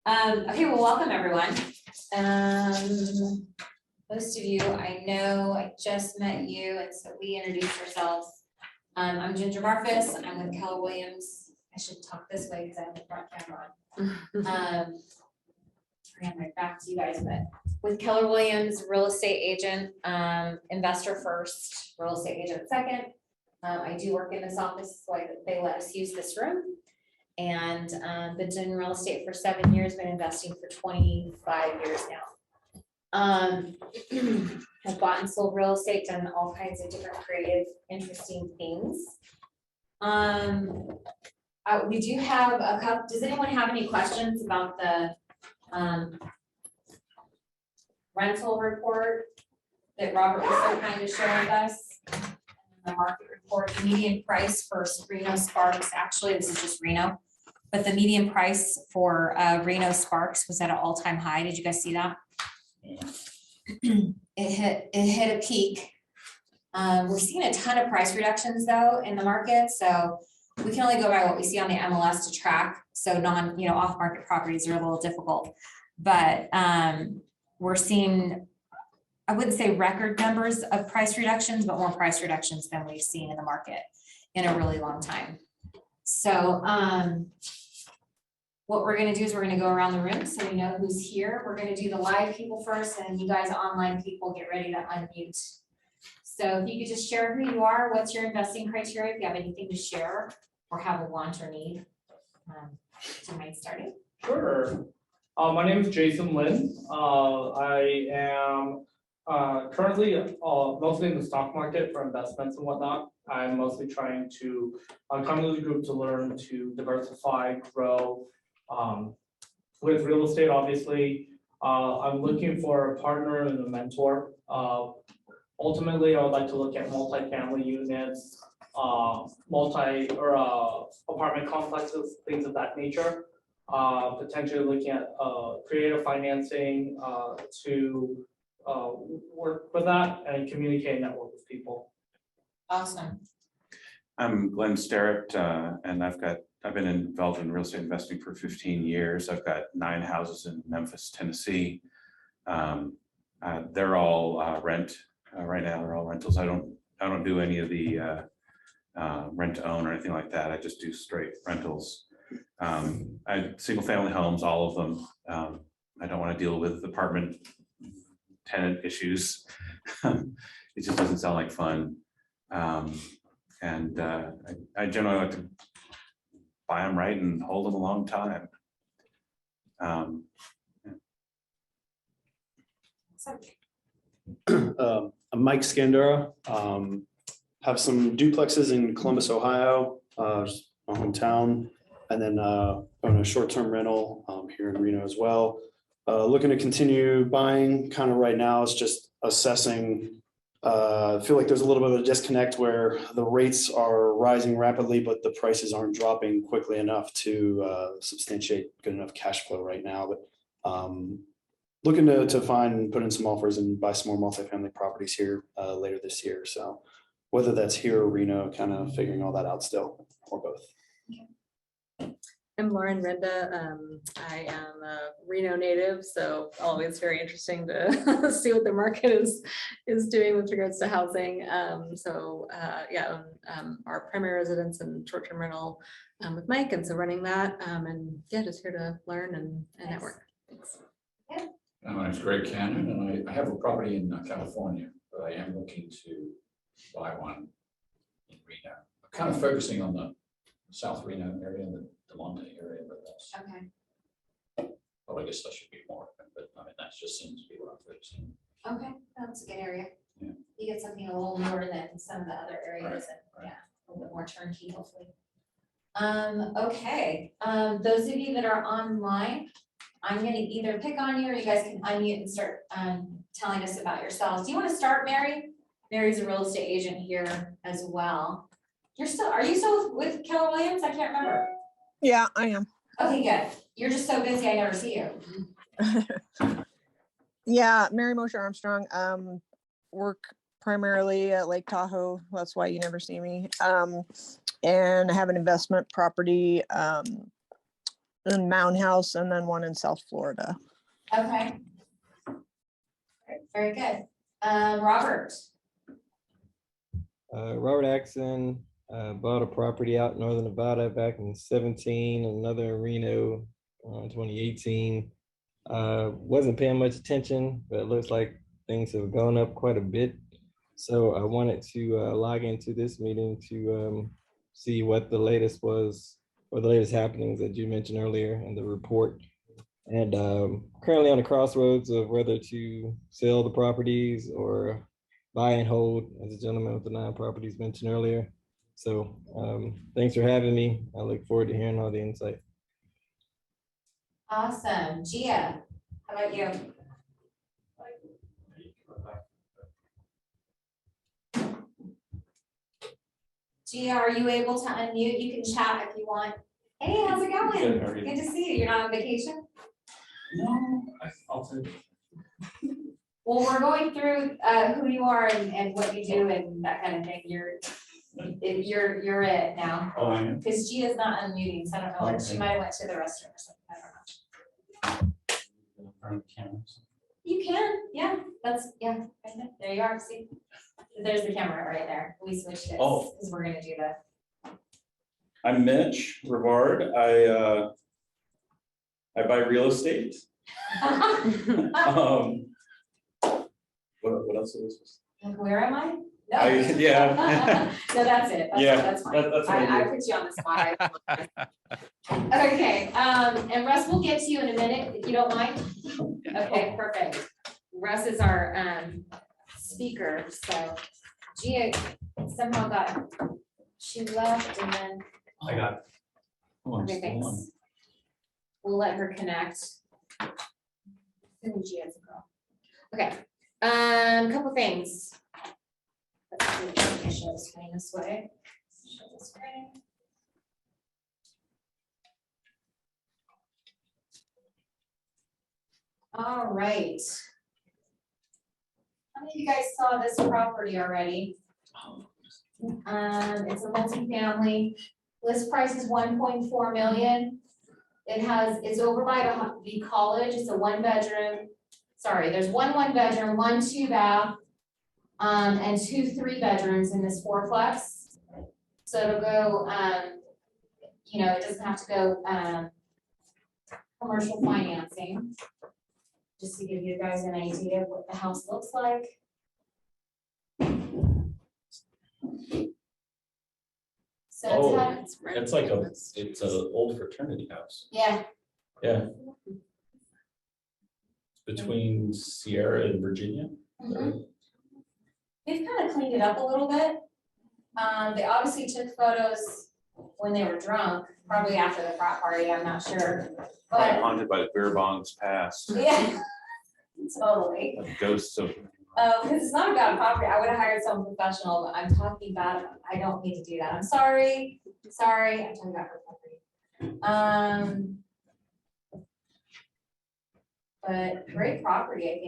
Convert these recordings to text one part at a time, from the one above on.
Okay, well, welcome everyone. Most of you, I know, I just met you, and so we introduced ourselves. I'm Ginger Marfus, I'm with Keller Williams. I should talk this way because I have the front camera on. Bring my back to you guys, but with Keller Williams, real estate agent, investor first, real estate agent second. I do work in this office, so they let us use this room. And been doing real estate for 7 years, been investing for 25 years now. Have bought and sold real estate, done all kinds of different creative, interesting things. We do have a couple. Does anyone have any questions about the rental report that Robert was so kind to share with us? The market report, the median price for Reno Sparks, actually this is just Reno, but the median price for Reno Sparks was at an all-time high. Did you guys see that? It hit a peak. We're seeing a ton of price reductions though in the market, so we can only go by what we see on the MLS to track. So off-market properties are a little difficult, but we're seeing, I wouldn't say record numbers of price reductions, but more price reductions than we've seen in the market in a really long time. So what we're going to do is we're going to go around the room so we know who's here. We're going to do the live people first, and you guys online people get ready to unmute. So if you could just share who you are, what's your investing criteria, if you have anything to share or have a want or need. Do you mind starting? Sure. My name is Jason Lin. I am currently mostly in the stock market for investments and whatnot. I'm mostly trying to come to the group to learn to diversify, grow. With real estate, obviously, I'm looking for a partner and a mentor. Ultimately, I would like to look at multifamily units, apartment complexes, things of that nature. Potentially looking at creative financing to work for that and communicate and network with people. Awesome. I'm Glenn Starrett, and I've been involved in real estate investing for 15 years. I've got 9 houses in Memphis, Tennessee. They're all rent right now. They're all rentals. I don't do any of the rent to own or anything like that. I just do straight rentals. Single family homes, all of them. I don't want to deal with apartment tenant issues. It just doesn't sound like fun. I generally like to buy them right and hold them a long time. I'm Mike Scandura. Have some duplexes in Columbus, Ohio, my hometown, and then own a short-term rental here in Reno as well. Looking to continue buying. Kind of right now, it's just assessing. I feel like there's a little bit of a disconnect where the rates are rising rapidly, but the prices aren't dropping quickly enough to substantiate good enough cash flow right now. But looking to find and put in some offers and buy some more multifamily properties here later this year. So whether that's here or Reno, kind of figuring all that out still, or both. I'm Lauren Renda. I am a Reno native, so always very interesting to see what the market is doing with regards to housing. Our primary residence and short-term rental with Mike, and so running that, and yeah, just here to learn and network. Thanks. Yeah. My name is Greg Cannon, and I have a property in California, but I am looking to buy one in Reno. I'm kind of focusing on the South Reno area and the Monte area, but that's Okay. well, I guess that should be more, but I mean that just seems to be what I'm focusing on. Okay, that's a good area. Yeah. You get something a little more than some of the other areas, Right, and yeah, a little bit more turnkey, hopefully. Okay. Those of you that are online, I'm going to either pick on you or you guys can unmute and start telling us about yourselves. Do you want to start, Mary? Mary's a real estate agent here as well. Are you still with Keller Williams? I can't remember. Yeah, I am. Okay, good. You're just so busy, I never see you. Yeah, Mary Moshe Armstrong. Work primarily at Lake Tahoe. That's why you never see me. And I have an investment property in Mountain House, and then one in South Florida. Okay. Very good. Robert, Robert Axon bought a property out in northern Nevada back in 17, another in Reno in 2018. Wasn't paying much attention, but it looks like things have gone up quite a bit. So I wanted to log into this meeting to see what the latest was, or the latest happenings that you mentioned earlier in the report. And currently on the crossroads of whether to sell the properties or buy and hold, as the gentleman with the 9 properties mentioned earlier. So thanks for having me. I look forward to hearing all the insight. awesome. Gia, how about you? Gia, are you able to unmute? You can chat if you want. Hey, how's it going? Good, how are you? Good to see you. You're not on vacation? No, I'll take it. Well, we're going through who you are and what you do and that kind of thing. You're it now. Oh, I am. Because Gia's not unmuting, so I don't know, like, she Okay. might have went to the restroom or something, I don't know. You can, yeah, that's, yeah, right there. There you are, see? There's the camera right there. We switched it, Oh. because we're gonna do that. I'm Mitch Rivard. I buy real estate. What else is this? Like, where am I? No. Yeah. No, that's it. Yeah, That's fine. that's what I I do. put you on the spot. Okay, and Russ, we'll get to you in a minute, if you don't mind. Okay, perfect. Russ is our speaker, so Gia somehow she left and then, I got it. Oh, I'm okay, still on. thanks. We'll let her connect. And Gia's a girl. Okay, couple things. Let's see, let me show the screen this way. Show the screen. All right. How many of you guys saw this property already? It's a multifamily. List price is 1.4 million. It's over by the college. It's a 1-bedroom. Sorry, there's one bedroom, 1 2-bath, and 2 3-bedrooms in this 4-plex. So it'll go, it doesn't have to go commercial financing. Just to give you guys an idea of what the house looks like. So Oh. it's It's like it's an old fraternity house. yeah, Yeah. Between Sierra and Virginia. mhm. They've kind of cleaned it up a little bit. They obviously took photos when they were drunk, probably after the frat party, I'm not sure. Probably But haunted by the beer bongs past, yeah, totally. the ghosts of. Because it's not about property, I would have hired someone professional, but I'm talking about, I don't need to do that, I'm sorry, I'm talking about her property. But great property, I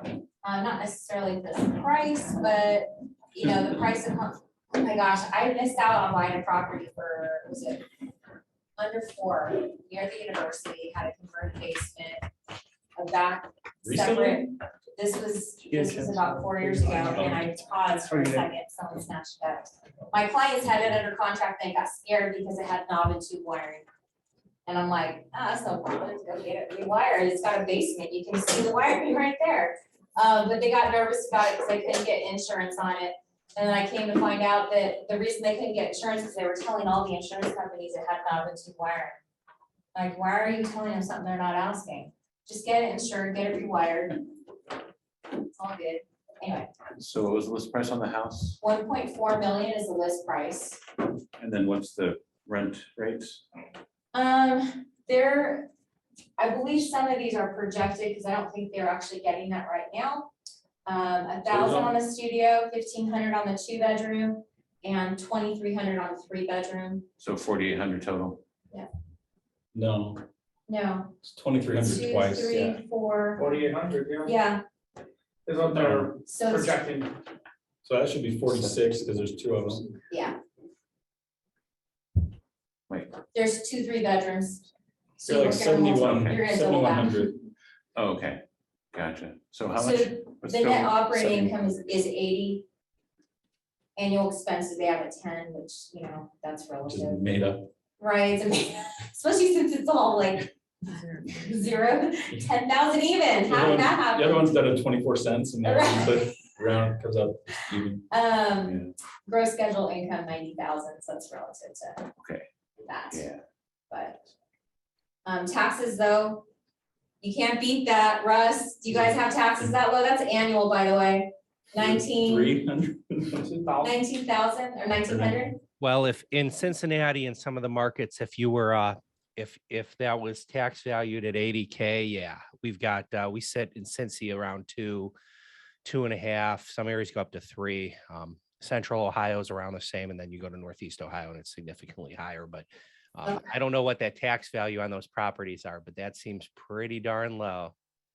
think. Not necessarily this price, but, the price of, oh my gosh, I missed out on buying a property for, was it under 4, near the university, had a converted basement, a back separate. This was about 4 years ago, and I paused for a second, someone snatched it up. My clients had it under contract, they got scared because it had knob and tube wiring. And I'm like, that's no problem, go get it rewired, it's got a basement, you can see the wiring right there. But they got nervous about it because they couldn't get insurance on it. And then I came to find out that the reason they couldn't get insurance is they were telling all the insurance companies it had knob and tube wiring. Like, why are you telling them something they're not asking? Just get it insured, get it rewired. It's all good. Anyway, So what was the list price on the house? 1.4 million is the list price. And then what's the rent rates? I believe some of these are projected, because I don't think they're actually getting that right now. 1,000 on the studio, 1,500 on the 2-bedroom, and 2,300 on the 3-bedroom. So 4,800 total. No, No, it's 2,300 2, twice, 3, yeah. 4, 4,800, yeah, yeah, is what they're so it's, projecting. So that should be 46 because there's 2 of them. yeah. Wait. There's 2 3-bedrooms. So You're you're like gonna multiply- 71, you're gonna double that. 7100. Oh, okay, gotcha. So how So much? the net operating income is 80. Annual expenses, they have a 10, which, you know, that's Which is relative, made up. right? I mean, especially since it's all like 0, 10,000 even, The how other did one- that happen? The other one's done at 24 cents and the other Right. one's like round comes up even. Gross schedule income 90,000, so that's relative to Okay. that. Yeah, But taxes though, you can't beat that. Russ, do you guys have taxes that low? That's annual, by the way. 300. 19,000 or 1,900? Well, if in Cincinnati and some of the markets, if you were, if that was tax valued at 80K, yeah, we've got, we sit in Cincy around 2.5, some areas go up to 3. Central Ohio is around the same, and then you go to Northeast Ohio and it's significantly higher, but I don't know what that tax value on those properties are, but that seems pretty darn low.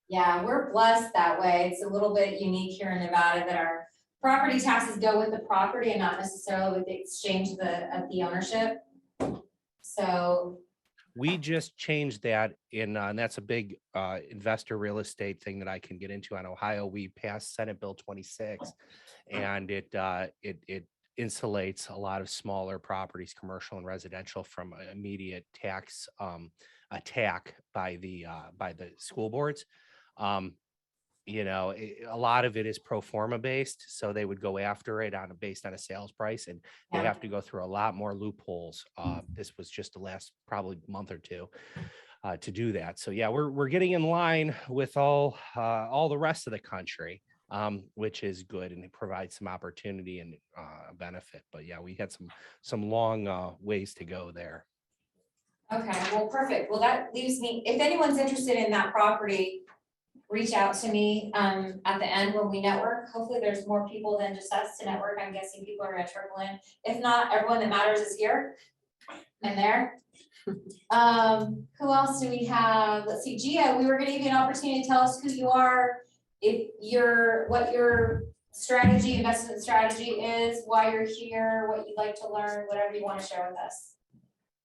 Yeah, we're blessed that way. It's a little bit unique here in Nevada that our property taxes go with the property and not necessarily with the exchange of the ownership. So We just changed that in, and that's a big investor real estate thing that I can get into on Ohio. We passed Senate Bill 26, and it insulates a lot of smaller properties, commercial and residential, from immediate tax attack by the school boards. You know, a lot of it is pro forma based, so they would go after it based on a sales price, and they Yeah. have to go through a lot more loopholes. This was just the last probably month or two to do that. So yeah, we're getting in line with all the rest of the country, which is good, and it provides some opportunity and benefit. But yeah, we had some long ways to go there. okay, well, perfect. Well, that leaves me, if anyone's interested in that property, reach out to me at the end when we network. Hopefully there's more people than just us to network. I'm guessing people are gonna trickle in. If not, everyone that matters is here and there. Who else do we have? Let's see, Gia, we were gonna give you an opportunity to tell us who you are, what your strategy, investment strategy is, why you're here, what you'd like to learn, whatever you want to share with us.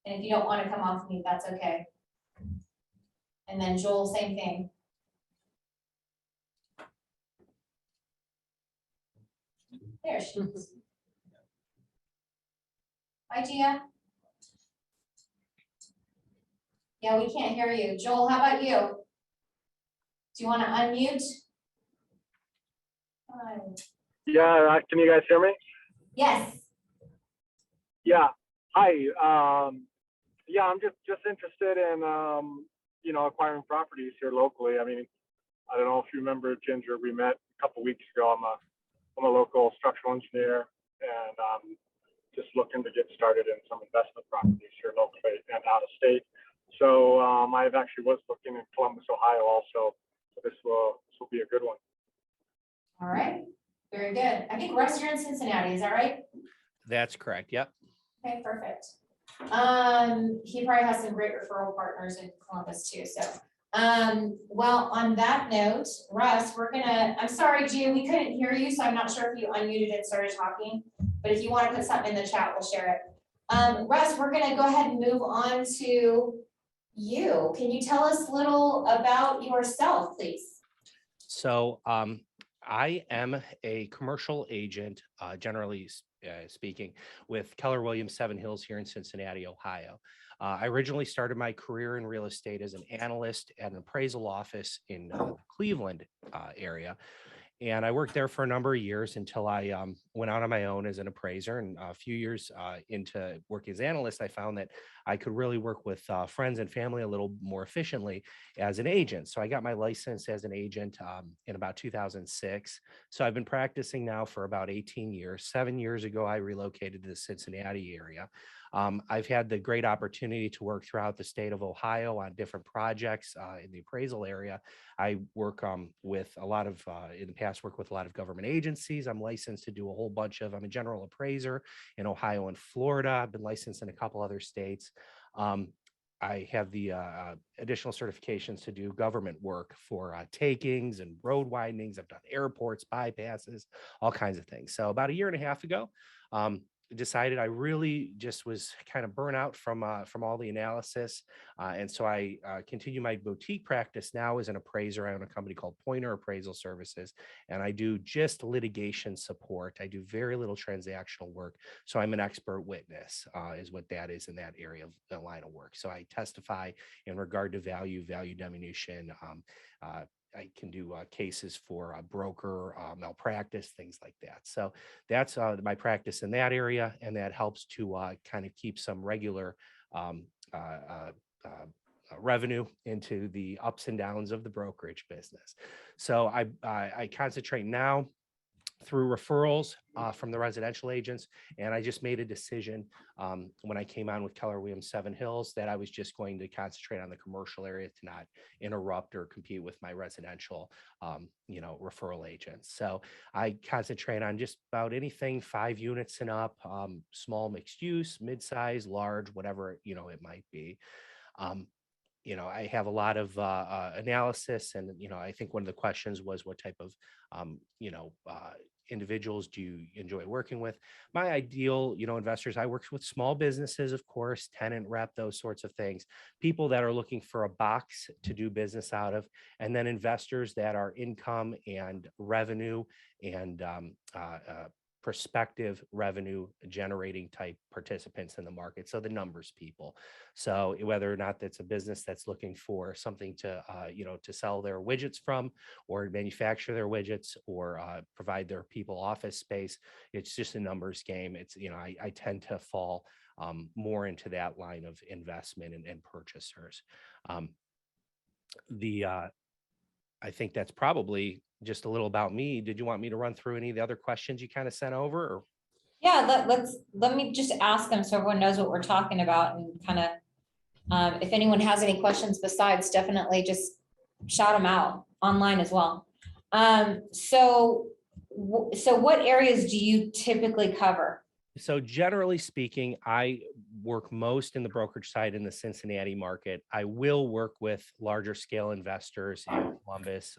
And if you don't want to come off mute, that's okay. And then Joel, same thing. There she is. Hi, Gia. Yeah, we can't hear you. Joel, how about you? Do you want to unmute? Hi. Yeah, can you guys hear me? Yes. Yeah. Hi. Yeah, I'm just interested in acquiring properties here locally. I mean, I don't know if you remember, Ginger, we met a couple weeks ago. I'm a local structural engineer, and just looking to get started in some investment properties here locally and out of state. So I actually was looking in Columbus, Ohio also. So this will be a good one. All right. Very good. I think Russ, you're in Cincinnati, is that right? That's correct. Yep. Okay, perfect. He probably has some great referral partners in Columbus too, so. Well, on that note, Russ, I'm sorry, Gia, we couldn't hear you, so I'm not sure if you unmuted and started talking, but if you want to put something in the chat, we'll share it. Russ, we're gonna go ahead and move on to you. Can you tell us a little about yourself, please? So I am a commercial agent, generally speaking, with Keller Williams 7 Hills here in Cincinnati, Ohio. I originally started my career in real estate as an analyst at an appraisal office in the Cleveland area. And I worked there for a number of years until I went out on my own as an appraiser. And a few years into working as an analyst, I found that I could really work with friends and family a little more efficiently as an agent. So I got my license as an agent in about 2006. So I've been practicing now for about 18 years. 7 years ago, I relocated to the Cincinnati area. I've had the great opportunity to work throughout the state of Ohio on different projects in the appraisal area. I work with a lot of, in the past, work with a lot of government agencies. I'm licensed to do a whole bunch of, I'm a general appraiser in Ohio and Florida. I've been licensed in a couple other states. I have the additional certifications to do government work for takings and road widenings. I've done airports, bypasses, all kinds of things. So about a year and a half ago, decided I really just was kind of burnt out from all the analysis. And so I continue my boutique practice now as an appraiser. I own a company called Pointer Appraisal Services, and I do just litigation support. I do very little transactional work. So I'm an expert witness, is what that is in that area of the line of work. So I testify in regard to value diminution. I can do cases for broker malpractice, things like that. So that's my practice in that area, and that helps to kind of keep some regular revenue into the ups and downs of the brokerage business. So I concentrate now through referrals from the residential agents. And I just made a decision when I came on with Keller Williams Seven Hills that I was just going to concentrate on the commercial area to not interrupt or compete with my residential, referral agents. So I concentrate on just about anything 5 units and up, small mixed use, mid-size, large, whatever, it might be. I have a lot of analysis, and I think one of the questions was what type of individuals do you enjoy working with? My ideal investors, I work with small businesses, of course, tenant rep, those sorts of things, people that are looking for a box to do business out of, and then investors that are income and revenue and prospective revenue generating type participants in the market. So the numbers people. So whether or not that's a business that's looking for something to, to sell their widgets from, or manufacture their widgets, or provide their people office space, it's just a numbers game. It's, I tend to fall more into that line of investment and purchasers. I think that's probably just a little about me. Did you want me to run through any of the other questions you kind of sent over? Or? Yeah, let me just ask them so everyone knows what we're talking about, and kind of, if anyone has any questions besides, definitely just shout them out online as well. So what areas do you typically cover? So generally speaking, I work most in the brokerage side in the Cincinnati market. I will work with larger scale investors in Columbus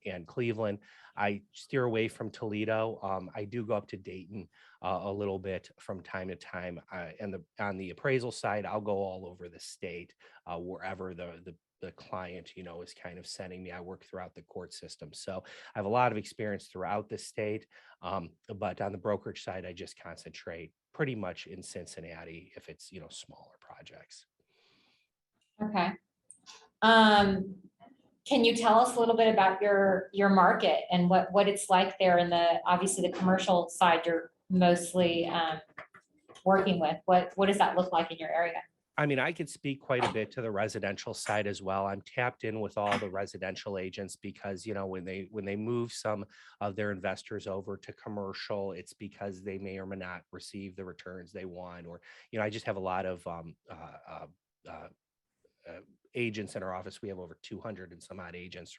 and Cleveland. I steer away from Toledo. I do go up to Dayton a little bit from time to time. And on the appraisal side, I'll go all over the state, wherever the client, is kind of sending me. I work throughout the court system. So I have a lot of experience throughout the state. But on the brokerage side, I just concentrate pretty much in Cincinnati if it's, smaller projects. Okay. Can you tell us a little bit about your market and what it's like there in obviously the commercial side you're mostly working with? What does that look like in your area? I mean, I could speak quite a bit to the residential side as well. I'm tapped in with all the residential agents because, when they move some of their investors over to commercial, it's because they may or may not receive the returns they want. Or, I just have a lot of agents in our office. We have over 200 and some odd agents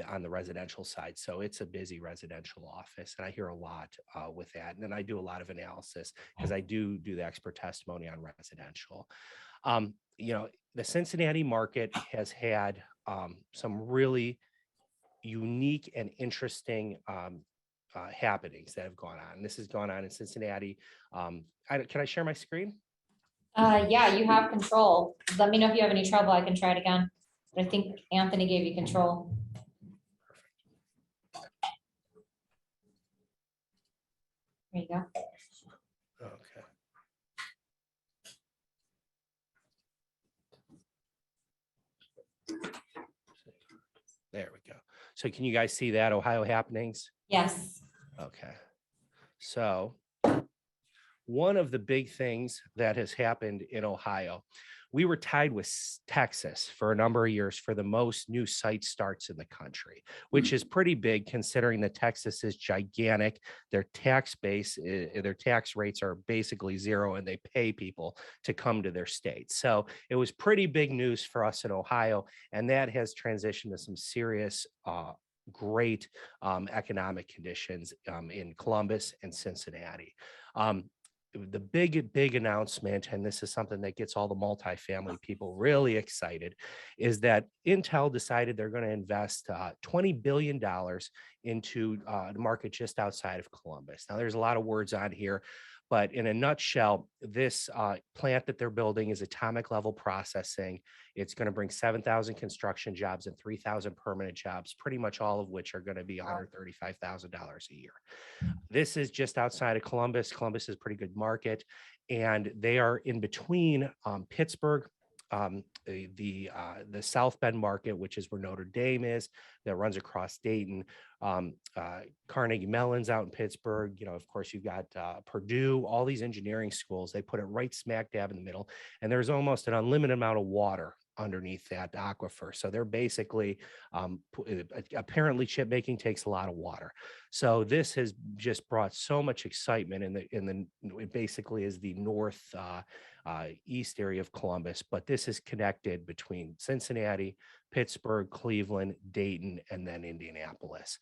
on the residential side. So it's a busy residential office, and I hear a lot with that. And then I do a lot of analysis because I do the expert testimony on residential. The Cincinnati market has had some really unique and interesting happenings that have gone on. This has gone on in Cincinnati. Can I share my screen? Yeah, you have control. Let me know if you have any trouble. I can try it again. But I think Anthony gave you control. There you go. Okay. There we go. So can you guys see that Ohio happenings? Yes. Okay. So one of the big things that has happened in Ohio, we were tied with Texas for a number of years for the most new site starts in the country, which is pretty big considering that Texas is gigantic. Their tax base, their tax rates are basically zero, and they pay people to come to their state. So it was pretty big news for us in Ohio, and that has transitioned to some serious great economic conditions in Columbus and Cincinnati. The big announcement, and this is something that gets all the multifamily people really excited, is that Intel decided they're going to invest $20 billion into the market just outside of Columbus. Now, there's a lot of words on here, But in a nutshell, this plant that they're building is atomic level processing. It's going to bring 7,000 construction jobs and 3,000 permanent jobs, pretty much all of which are going to be $135,000 a year. This is just outside of Columbus. Columbus is a pretty good market, and they are in between Pittsburgh, the South Bend market, which is where Notre Dame is, that runs across Dayton, Carnegie Mellon's out in Pittsburgh. You know, of course, you've got Purdue, all these engineering schools. They put it right smack dab in the middle, and there's almost an unlimited amount of water underneath that aquifer. So they're basically, apparently chip making takes a lot of water. So this has just brought so much excitement it basically is the north east area of Columbus, but this is connected between Cincinnati, Pittsburgh, Cleveland, Dayton, and then Indianapolis.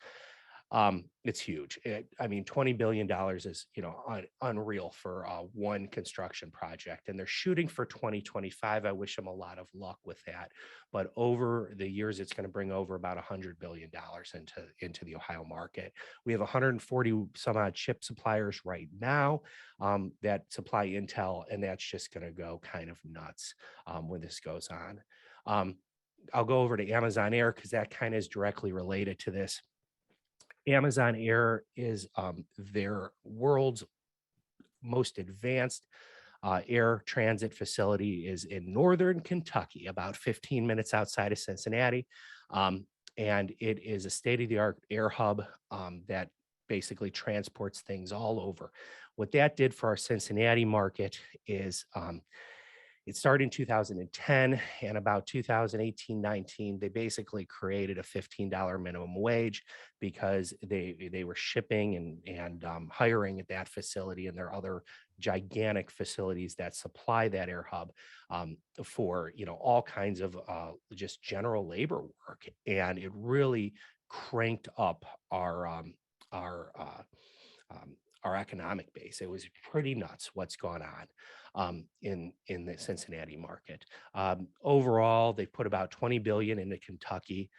It's huge. I mean, $20 billion is, you know, unreal for one construction project, and they're shooting for 2025. I wish them a lot of luck with that. But over the years, it's going to bring over about $100 billion into the Ohio market. We have 140 some odd chip suppliers right now that supply Intel, and that's just going to go kind of nuts when this goes on. I'll go over to Amazon Air because that kind of is directly related to this. Amazon Air is their world's most advanced air transit facility is in northern Kentucky, about 15 minutes outside of Cincinnati. And it is a state-of-the-art air hub that basically transports things all over. What that did for our Cincinnati market is it started in 2010, and about 2018-19, they basically created a $15 minimum wage because they were shipping and hiring at that facility, and there are other gigantic facilities that supply that air hub for, you know, all kinds of just general labor work, and it really cranked up our economic base. It was pretty nuts what's gone on in the Cincinnati market. Overall, they put about 20 billion into Kentucky,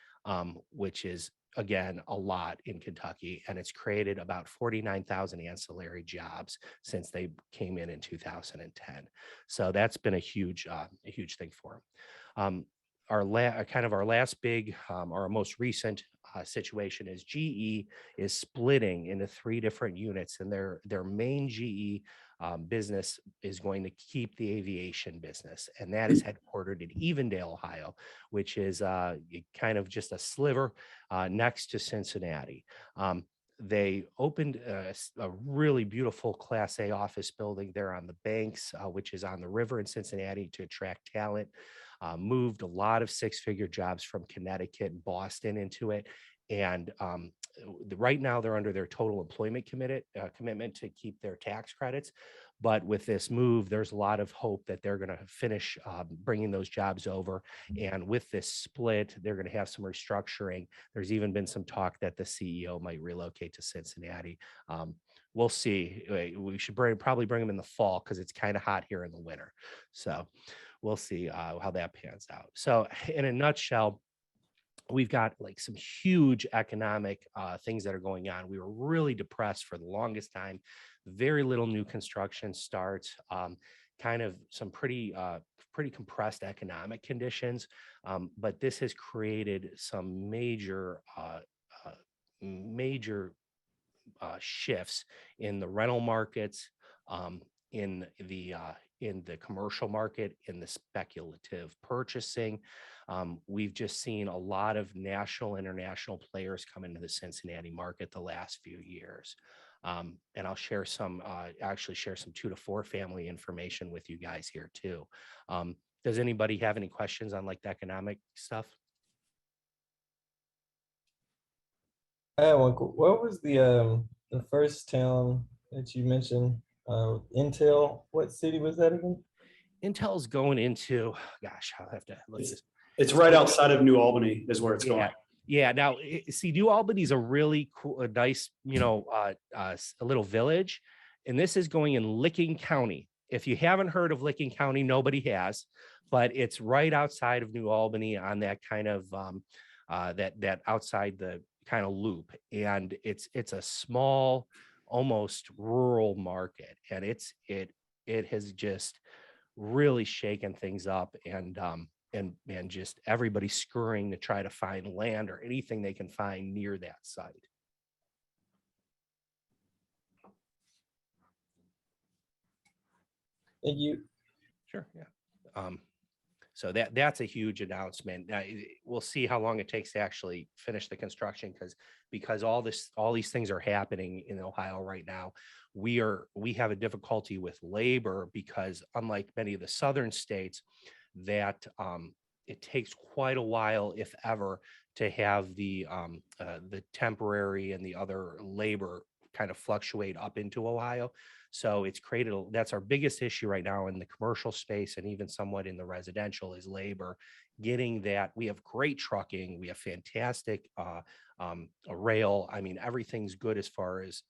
which is again a lot in Kentucky, and it's created about 49,000 ancillary jobs since they came in 2010. So that's been a huge thing for them. Our last big, our most recent situation is GE is splitting into 3 different units, and their main GE business is going to keep the aviation business, and that is headquartered in Evendale, Ohio, which is kind of just a sliver next to Cincinnati. They opened a really beautiful Class A office building there on the banks, which is on the river in Cincinnati to attract talent. Moved a lot of 6-figure jobs from Connecticut and Boston into it. And right now they're under their total employment commitment to keep their tax credits. But with this move, there's a lot of hope that they're going to finish bringing those jobs over. And with this split, they're going to have some restructuring. There's even been some talk that the CEO might relocate to Cincinnati. We'll see. We should probably bring them in the fall because it's kind of hot here in the winter. So we'll see how that pans out. So in a nutshell, we've got like some huge economic things that are going on. We were really depressed for the longest time. Very little new construction starts, kind of some pretty compressed economic conditions. But this has created some major shifts in the rental markets, in the commercial market, in the speculative purchasing. We've just seen a lot of national, international players come into the Cincinnati market the last few years. And I'll share actually share some 2 to 4 family information with you guys here too. Does anybody have any questions on like the economic stuff? I have one. What was the first town that you mentioned? Intel. What city was that again? Intel's going into, gosh, I'll have to look this. It's right outside of New Albany is where it's going. Yeah. Now, see, New Albany's a really cool, a nice, a little village, and this is going in Licking County. If you haven't heard of Licking County, nobody has, but it's right outside of New Albany on that kind of that outside the kind of loop, and it's a small, almost rural market. And it has just really shaken things up, and just everybody scurrying to try to find land or anything they can find near that site. Thank you. Sure, yeah. So that's a huge announcement. We'll see how long it takes to actually finish the construction, because all these things are happening in Ohio right now. We have a difficulty with labor, because unlike many of the southern states, that it takes quite a while, if ever, to have the temporary and the other labor kind of fluctuate up into Ohio. So it's created, that's our biggest issue right now in the commercial space, and even somewhat in the residential, is labor. Getting that, we have great trucking, we have fantastic rail. I mean, everything's good as far as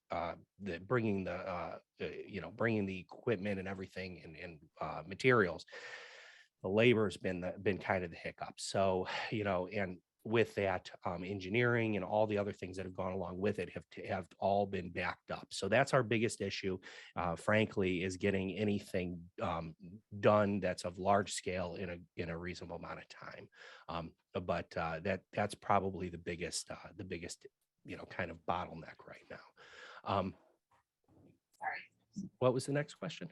bringing the equipment and everything, and materials. The labor has been kind of the hiccup. So, and with that, engineering and all the other things that have gone along with it have all been backed up. So that's our biggest issue, frankly, is getting anything done that's of large scale in a reasonable amount of time. But that's probably the biggest kind of bottleneck right now. Sorry. What was the next question?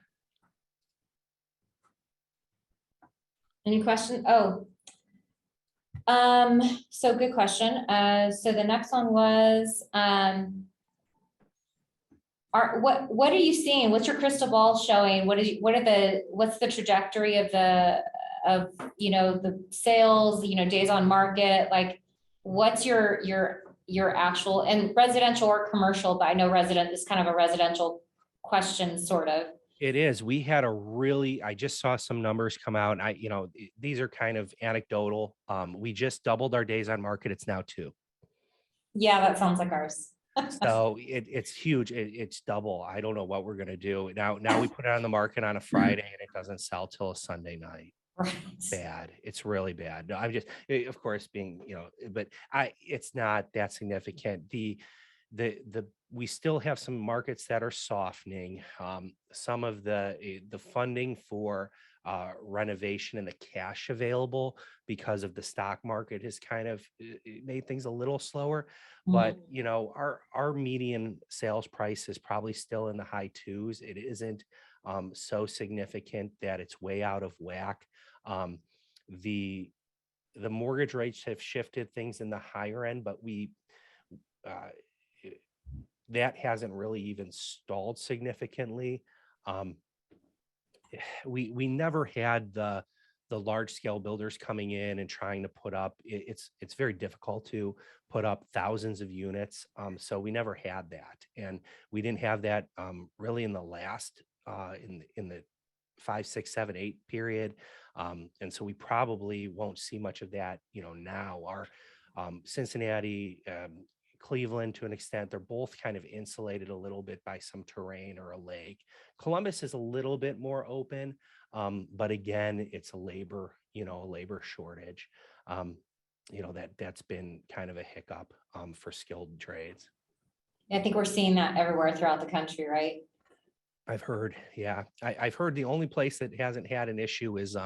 Any question? Oh. So good question. So the next one was, what are you seeing? What's your crystal ball showing? What's the trajectory of the sales, days on market? Like, what's your actual, and residential or commercial, but I know resident is kind of a residential question, sort of. It is. We had I just saw some numbers come out. These are kind of anecdotal. We just doubled our days on market. It's now 2. Yeah, that sounds like ours. So it's huge. It's double. I don't know what we're going to do. Now we put it on the market on a Friday, and it doesn't sell till a Sunday night. Right. Bad. It's really bad. No, I'm just, of course, being, but it's not that significant. We still have some markets that are softening. Some of the funding for renovation and the cash available because of the stock market has kind of made things a little slower. But our median sales price is probably still in the high 2s. It isn't so significant that it's way out of whack. The mortgage rates have shifted things in the higher end, but that hasn't really even stalled significantly. We never had the large scale builders coming in and trying to put up. It's very difficult to put up thousands of units. So we never had that, and we didn't have that really in the last in the 5, 6, 7, 8 period. And so we probably won't see much of that. Now our Cincinnati, Cleveland, to an extent, they're both kind of insulated a little bit by some terrain or a lake. Columbus is a little bit more open, but again, it's a labor shortage. That's been kind of a hiccup for skilled trades. I think we're seeing that everywhere throughout the country, right? I've heard, yeah. I've heard the only place that hasn't had an issue is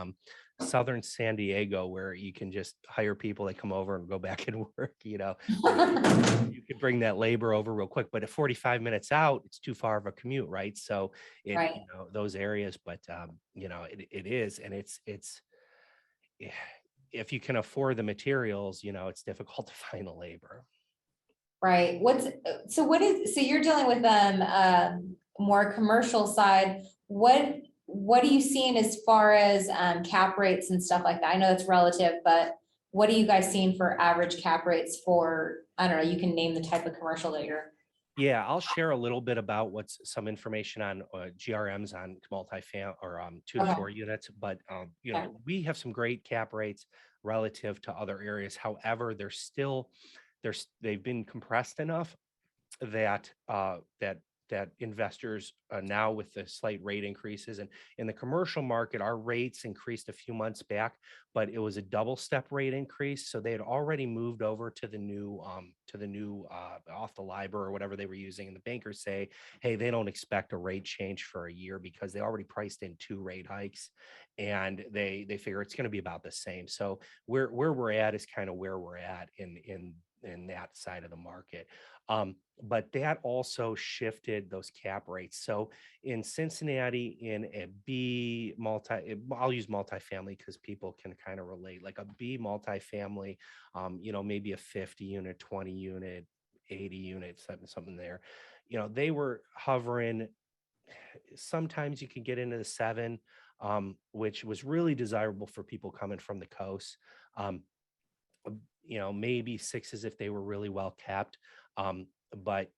southern San Diego, where you can just hire people that come over and go back and work. You could bring that labor over real quick, but at 45 minutes out, it's too far of a commute, right? So Right. Those areas, but it is, and it's if you can afford the materials, it's difficult to find the labor. Right. So you're dealing with more commercial side. What are you seeing as far as cap rates and stuff like that? I know it's relative, but what are you guys seeing for average cap rates for, I don't know, you can name the type of commercial that you're. Yeah, I'll share a little bit about what's some information on GRMs on multifamily or 2 to 4 units, but we have some great cap rates relative to other areas. However, they've been compressed enough that that investors now with the slight rate increases, and in the commercial market, our rates increased a few months back, but it was a double step rate increase. So they had already moved over to the new off the LIBOR or whatever they were using. And the bankers say, hey, they don't expect a rate change for a year because they already priced in 2 rate hikes, and they figure it's going to be about the same. So where we're at is kind of where we're at in that side of the market. But that also shifted those cap rates. So in Cincinnati, in a B I'll use multifamily because people can kind of relate, like a B multifamily, maybe a 50 unit, 20 unit, 80 units, something there. They were hovering. Sometimes you can get into the 7, which was really desirable for people coming from the coast. Maybe 6s if they were really well kept. But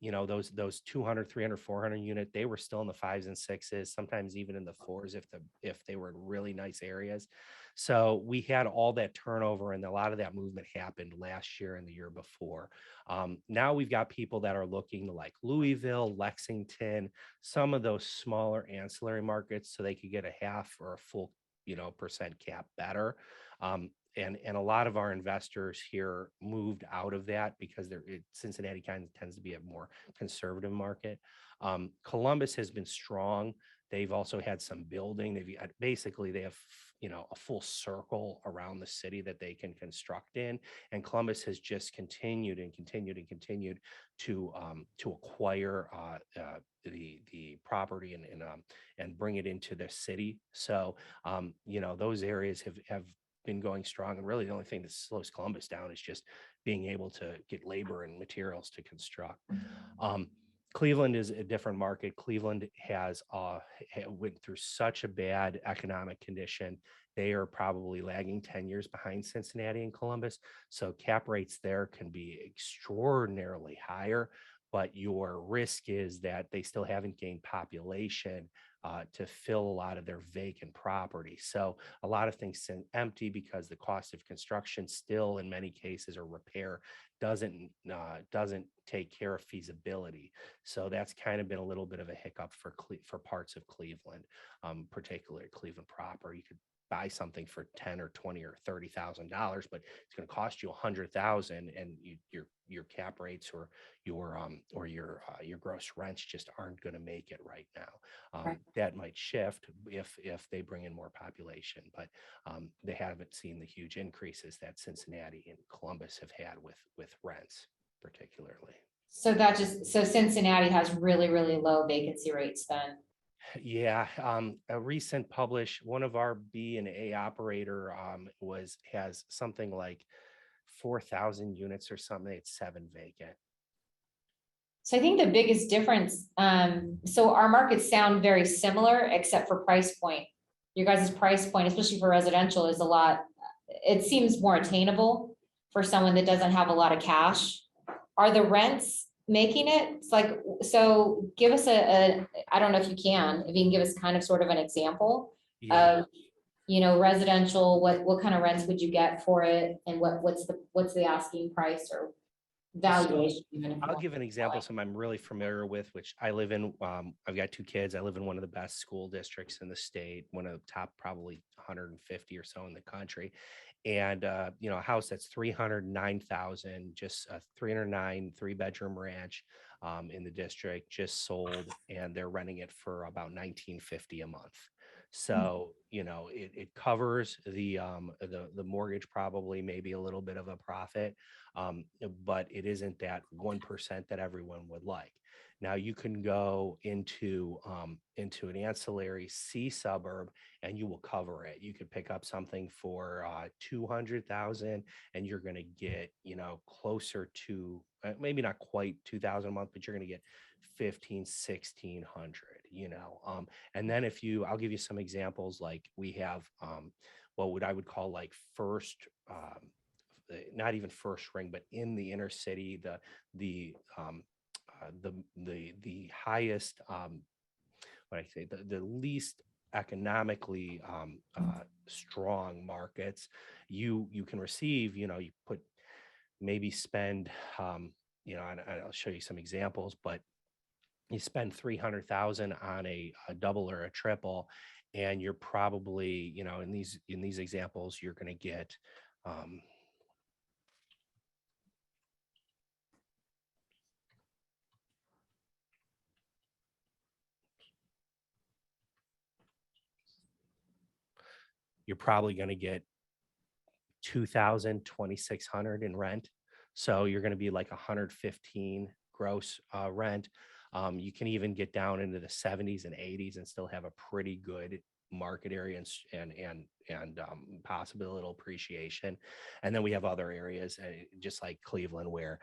those 200, 300, 400 unit, they were still in the 5s and 6s, sometimes even in the 4s if they were in really nice areas. So we had all that turnover, and a lot of that movement happened last year and the year before. Now we've got people that are looking to like Louisville, Lexington, some of those smaller ancillary markets, so they could get a half or a full percent cap better. And a lot of our investors here moved out of that because Cincinnati kind of tends to be a more conservative market. Columbus has been strong. They've also had some building. They have a full circle around the city that they can construct in, and Columbus has just continued to acquire the property and bring it into the city. So those areas have been going strong, and really the only thing that slows Columbus down is just being able to get labor and materials to construct. Cleveland is a different market. Cleveland has went through such a bad economic condition. They are probably lagging 10 years behind Cincinnati and Columbus. So cap rates there can be extraordinarily higher, but your risk is that they still haven't gained population to fill a lot of their vacant property. So a lot of things sit empty because the cost of construction still, in many cases, or repair doesn't take care of feasibility. So that's kind of been a little bit of a hiccup for parts of Cleveland, particularly Cleveland proper. You could buy something for $10 or $20 or $30,000, but it's going to cost you $100,000, and your cap rates or your gross rents just aren't going to make it right now. Right. That might shift if they bring in more population, but they haven't seen the huge increases that Cincinnati and Columbus have had with rents, particularly. So Cincinnati has really, really low vacancy rates then. Yeah, a recent one of our B and A operator has something like 4,000 units or something. It's 7 vacant. So I think the biggest difference, so our markets sound very similar except for price point. Your guys' price point, especially for residential, is it seems more attainable for someone that doesn't have a lot of cash. Are the rents making it? It's like, so give us I don't know if you can give us kind of sort of an example of, residential, what kind of rents would you get for it? And what's the asking price or valuation? I'll give an example, some I'm really familiar with, which I live in. I've got 2 kids. I live in one of the best school districts in the state, one of the top probably 150 or so in the country. And, a house that's 309,000, just a 309 3-bedroom ranch in the district just sold, and they're renting it for about $19.50 a month. So, it covers the mortgage, probably maybe a little bit of a profit, but it isn't that 1% that everyone would like. Now you can go into an ancillary C suburb and you will cover it. You could pick up something for 200,000 and you're going to get, closer to maybe not quite 2,000 a month, but you're going to get 1,600. And then I'll give you some examples. Like we have what I would call like first, not even first ring, but in the inner city, the highest, the least economically strong markets, you can receive, you maybe spend, and I'll show you some examples, but you spend 300,000 on a double or a triple, and you're probably, in these examples, you're going to get, you're probably going to get 2,000, 2,600 in rent. So you're going to be like 115 gross rent. You can even get down into the 70s and 80s and still have a pretty good market area and possible appreciation. And then we have other areas, just like Cleveland, where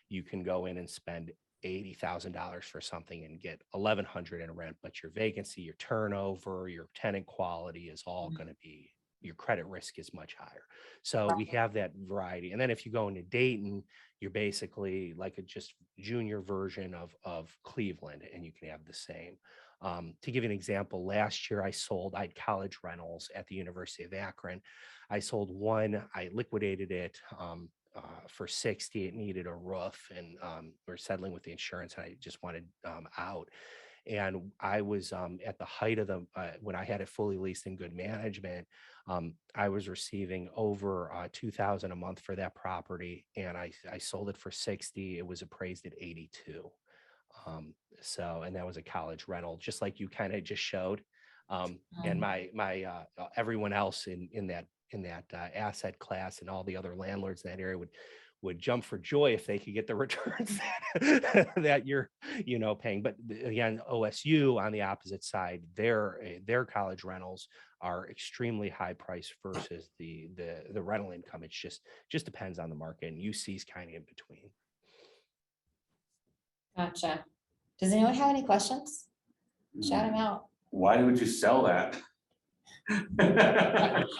you can go in and spend $80,000 for something and get 1,100 in rent, but your vacancy, your turnover, your tenant quality is all going to be, your credit risk is much higher. So we have that variety. And then if you go into Dayton, you're basically like a just junior version of Cleveland, and you can have the same. To give you an example, last year I had college rentals at the University of Akron. I sold one, I liquidated it for 60. It needed a roof, and we're settling with the insurance, and I just wanted out. And I was at the height of when I had it fully leased in good management, I was receiving over 2,000 a month for that property, and I sold it for 60. It was appraised at 82. And that was a college rental, just like you kind of just showed. And my everyone else in that asset class and all the other landlords in that area would jump for joy if they could get the returns that you're paying. But again, OSU on the opposite side, their college rentals are extremely high price versus the rental income. It's just depends on the market, and UC's kind of in between. Gotcha. Does anyone have any questions? Shout them out. Why would you sell that?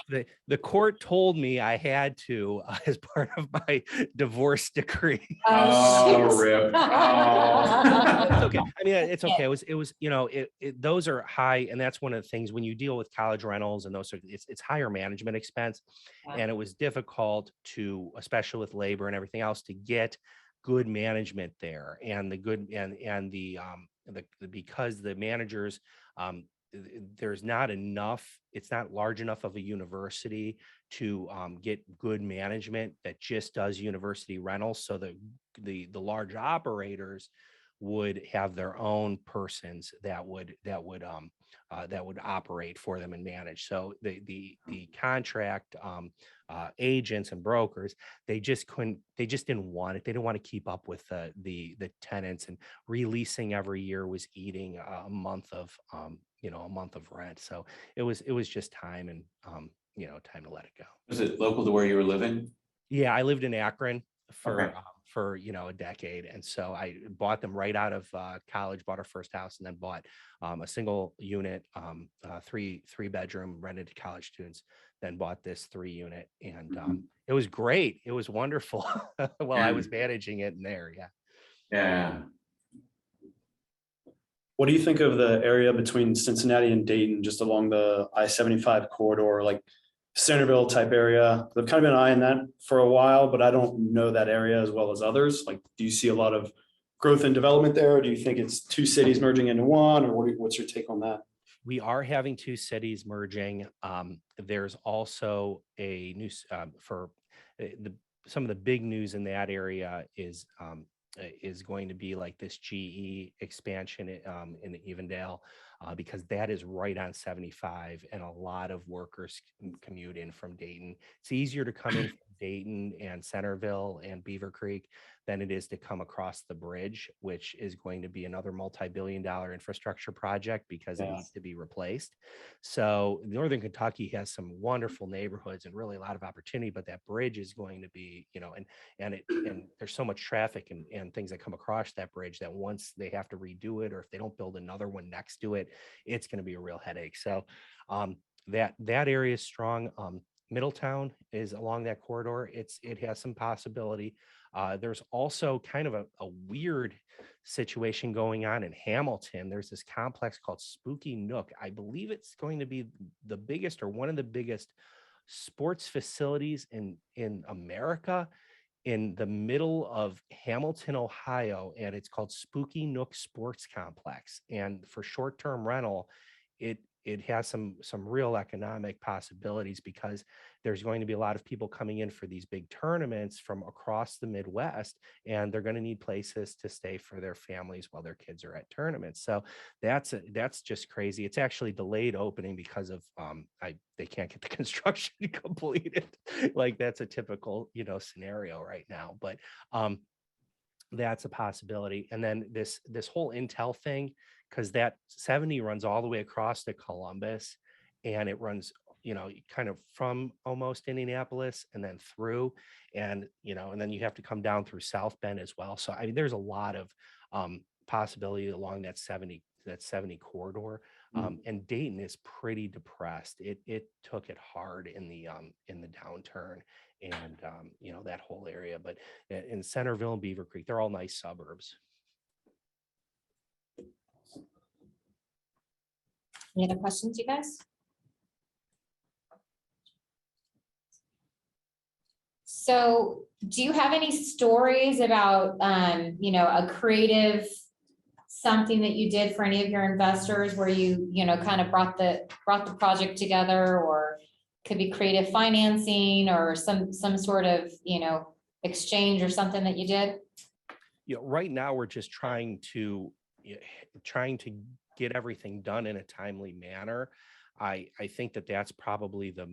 The court told me I had to as part of my divorce decree. Oh, rip. Oh. It's okay. I mean, it's okay. It was those are high, and that's one of the things when you deal with college rentals and those it's higher management expense, and it was difficult to, especially with labor and everything else, to get good management there, and the good and the because the managers there's not enough, it's not large enough of a university to get good management that just does university rentals. So the large operators would have their own persons that would operate for them and manage. So the contract agents and brokers, they just didn't want it. They didn't want to keep up with the tenants, and releasing every year was eating a month of rent. So it was just time, and time to let it go. Was it local to where you were living? Yeah, I lived in Akron for Okay. for a decade, and so I bought them right out of college. Bought our first house, and then bought a single unit, three bedroom, rented to college students. Then bought this 3-unit, and it was great. It was wonderful while I was managing it in there. Yeah. Yeah. What do you think of the area between Cincinnati and Dayton, just along the I-75 corridor, like Centerville type area? I've kind of been eyeing that for a while, but I don't know that area as well as others. Like, do you see a lot of growth and development there? Or do you think it's two cities merging into one, or what's your take on that? We are having two cities merging. There's also a new for some of the big news in that area is going to be like this GE expansion in Evendale, because that is right on 75, and a lot of workers commute in from Dayton. It's easier to come in from Dayton and Centerville and Beaver Creek than it is to come across the bridge, which is going to be another multi-billion-dollar infrastructure project because it needs to be replaced. So Northern Kentucky has some wonderful neighborhoods and really a lot of opportunity, but that bridge is going to be, and there's so much traffic and things that come across that bridge that once they have to redo it, or if they don't build another one next to it, it's going to be a real headache. So that area is strong. Middletown is along that corridor. It has some possibility. There's also kind of a weird situation going on in Hamilton. There's this complex called Spooky Nook. I believe it's going to be the biggest or one of the biggest sports facilities in America. in the middle of Hamilton, Ohio, and it's called Spooky Nook Sports Complex. And for short-term rental, it has some real economic possibilities because there's going to be a lot of people coming in for these big tournaments from across the Midwest, and they're going to need places to stay for their families while their kids are at tournaments. So that's just crazy. It's actually delayed opening because of they can't get the construction completed. Like that's a typical, scenario right now. But that's a possibility. And then this whole Intel thing, because that 70 runs all the way across to Columbus, and it runs, kind of from almost Indianapolis and then through, and then you have to come down through South Bend as well. So I mean, there's a lot of possibility along that 70 corridor. And Dayton is pretty depressed. It took it hard in the downturn, and that whole area. But in Centerville and Beaver Creek, they're all nice suburbs. Any other questions, you guys? So do you have any stories about, a creative something that you did for any of your investors where you, kind of brought the project together, or could be creative financing or some sort of, exchange or something that you did? Right now we're just trying to get everything done in a timely manner. I think that's probably the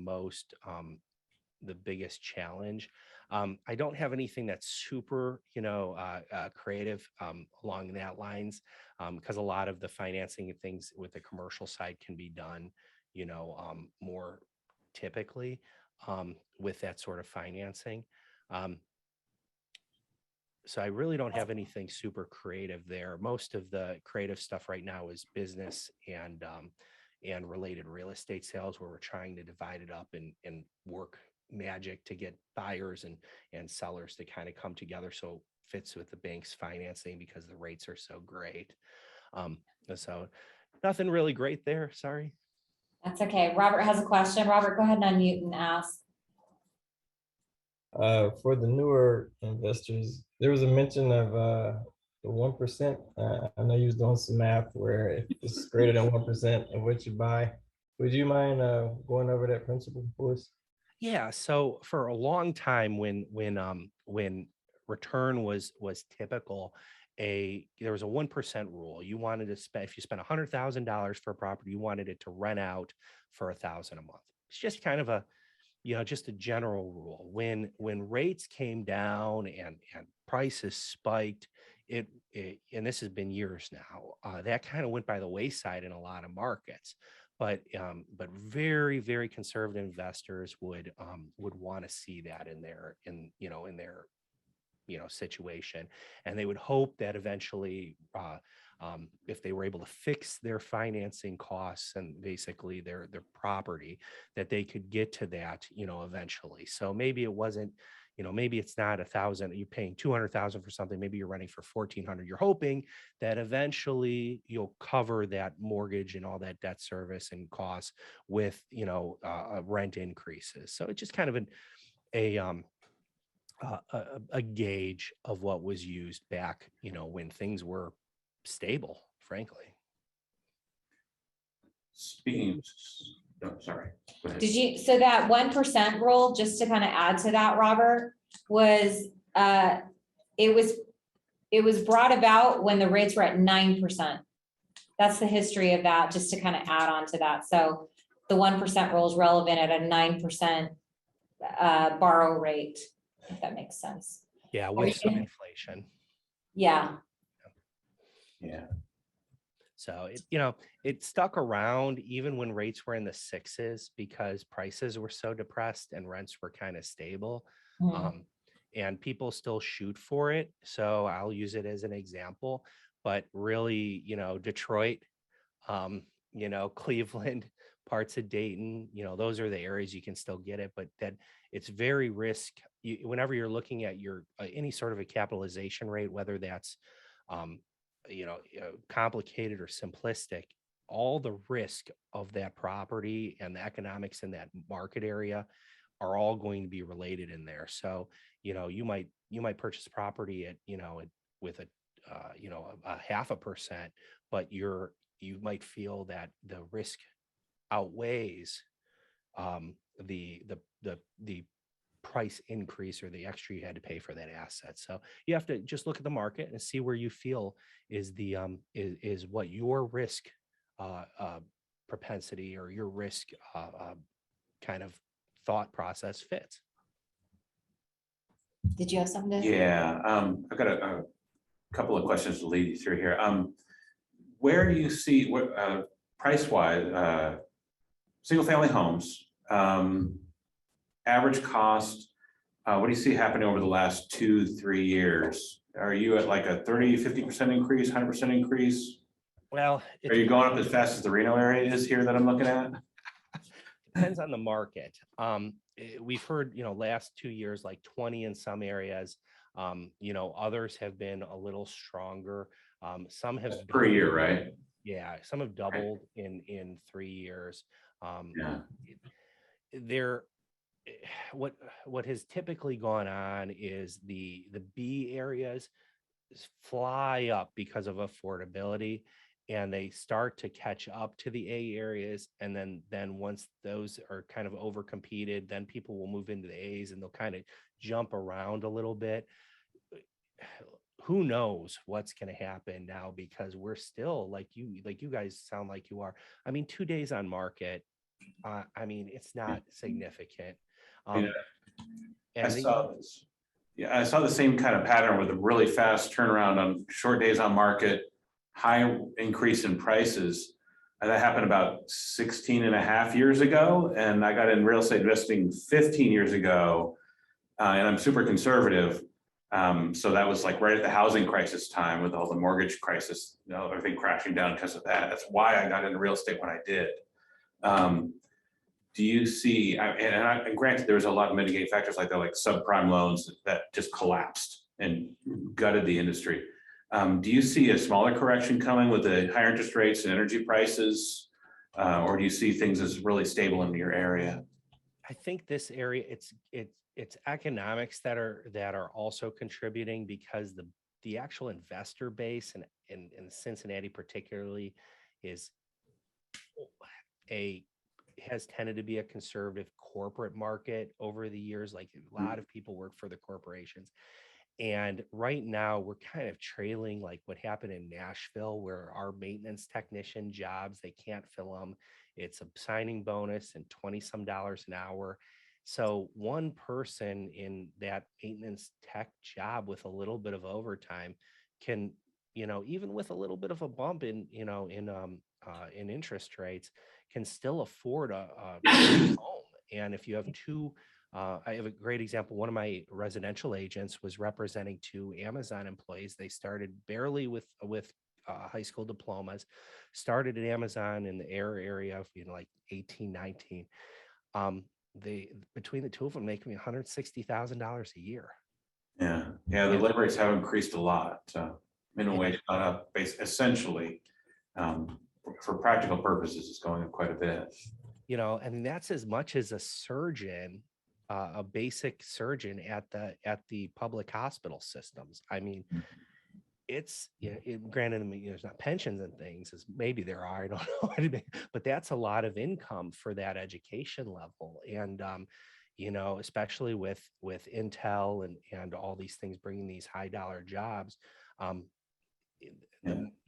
the biggest challenge. I don't have anything that's super, creative along that lines, because a lot of the financing and things with the commercial side can be done, more typically with that sort of financing. So I really don't have anything super creative there. Most of the creative stuff right now is business and related real estate sales, where we're trying to divide it up and work magic to get buyers and sellers to kind of come together so it fits with the bank's financing because the rates are so great. So nothing really great there. Sorry. That's okay. Robert has a question. Robert, go ahead and unmute and ask. For the newer investors, there was a mention of the 1%. I know you was doing some math where if it's greater than 1% of what you buy. Would you mind going over that principle for us? Yeah. So for a long time, when return was typical, there was a 1% rule. You wanted to spend, if you spent $100,000 for a property, you wanted it to rent out for $1,000 a month. It's just kind of a, just a general rule. When rates came down and prices spiked, and this has been years now, that kind of went by the wayside in a lot of markets. But very, very conservative investors would want to see that in their situation, and they would hope that eventually, if they were able to fix their financing costs and basically their property, that they could get to that, eventually. So maybe it wasn't, maybe it's not 1,000, you're paying 200,000 for something, maybe you're renting for 1,400. You're hoping that eventually you'll cover that mortgage and all that debt service and costs with, rent increases. So it's just kind of a gauge of what was used back, when things were stable, frankly. Speaking of, sorry. Go ahead. So that 1% rule, just to kind of add to that, Robert, was it was brought about when the rates were at 9%. That's the history of that, just to kind of add on to that. So the 1% rule is relevant at a 9% borrow rate, if that makes sense. Yeah, with some inflation. Yeah. Yeah. So it stuck around even when rates were in the 6s because prices were so depressed and rents were kind of stable. And people still shoot for it. So I'll use it as an example. But really, Detroit, Cleveland, parts of Dayton, those are the areas you can still get it, but that it's very whenever you're looking at your any sort of a capitalization rate, whether that's complicated or simplistic, all the risk of that property and the economics in that market area are all going to be related in there. So, you might purchase property at, with a, a 0.5%, but you might feel that the risk outweighs the price increase or the extra you had to pay for that asset. So you have to just look at the market and see where you feel is the is what your risk propensity or your risk kind of thought process fits. Did you have something to? Yeah, I've got a couple of questions to lead you through here. Where do you see what price-wise, single-family homes, average cost? What do you see happening over the last 2-3 years? Are you at like a 30-50% increase, 100% increase? Well, Are you going up as fast as the Reno area is here that I'm looking at? depends on the market. We've heard, last 2 years, like 20 in some areas. Others have been a little stronger. Some have Per year, right? Yeah, some have doubled in 3 years. Yeah. There, what has typically gone on is the B areas fly up because of affordability, and they start to catch up to the A areas, and then once those are kind of over competed, then people will move into the A's and they'll kind of jump around a little bit. Who knows what's going to happen now, because we're still like you guys sound like you are. I mean, 2 days on market. It's not significant. I And saw this. Yeah, I saw the same kind of pattern with a really fast turnaround on short days on market, high increase in prices. And that happened about 16 and a half years ago. And I got in real estate investing 15 years ago. And I'm super conservative. So that was like right at the housing crisis time with all the mortgage crisis, everything crashing down because of that. That's why I got into real estate when I did. Do you see, and granted, there's a lot of mitigating factors like that, like subprime loans that just collapsed and gutted the industry. Do you see a smaller correction coming with the higher interest rates and energy prices? Or do you see things as really stable in your area? I think this area, it's economics that are also contributing, because the actual investor base in Cincinnati particularly has tended to be a conservative corporate market over the years. Like a lot of people work for the corporations. And right now we're kind of trailing like what happened in Nashville, where our maintenance technician jobs, they can't fill them. It's a signing bonus and $20 some an hour. So one person in that maintenance tech job with a little bit of overtime can, even with a little bit of a bump in interest rates, can still afford a home. And if you have two, I have a great example. One of my residential agents was representing 2 Amazon employees. They started barely with high school diplomas, started at Amazon in the air area, like 18, 19. They, between the two of them, make me $160,000 a year. Yeah, the labor rates have increased a lot. Minimum wage gone up, essentially. For practical purposes, it's going up quite a bit. And that's as much as a surgeon, a basic surgeon at the public hospital systems. I mean, it's, granted, there's not pensions and things, as maybe there are, I don't know, but that's a lot of income for that education level. And, especially with Intel and all these things bringing these high dollar jobs,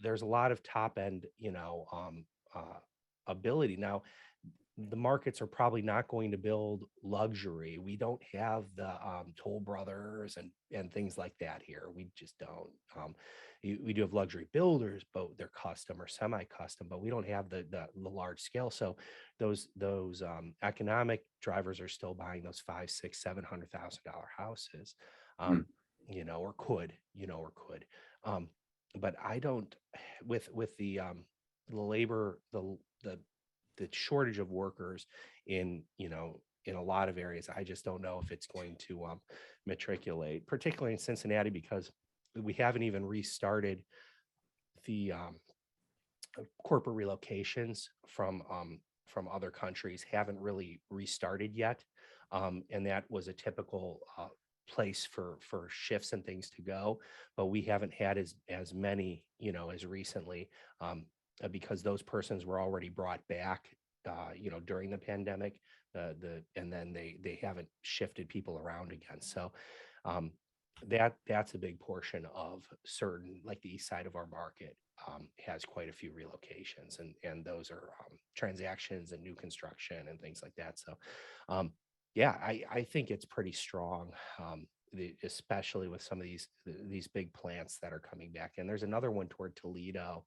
there's a lot of top end, ability. Now, the markets are probably not going to build luxury. We don't have the Toll Brothers and things like that here. We just don't. We do have luxury builders, but they're custom or semi-custom, but we don't have the large scale. So those economic drivers are still buying those $500,000, $600,000, $700,000 houses, or could. But I don't, with the labor, the shortage of workers in a lot of areas, I just don't know if it's going to matriculate, particularly in Cincinnati, because we haven't even restarted the corporate relocations from other countries, haven't really restarted yet. And that was a typical place for shifts and things to go, but we haven't had as many, as recently, because those persons were already brought back, during the pandemic, and then they haven't shifted people around again. So that's a big portion of certain, like the east side of our market has quite a few relocations, and those are transactions and new construction and things like that. So yeah, I think it's pretty strong, especially with some of these big plants that are coming back. And there's another one toward Toledo.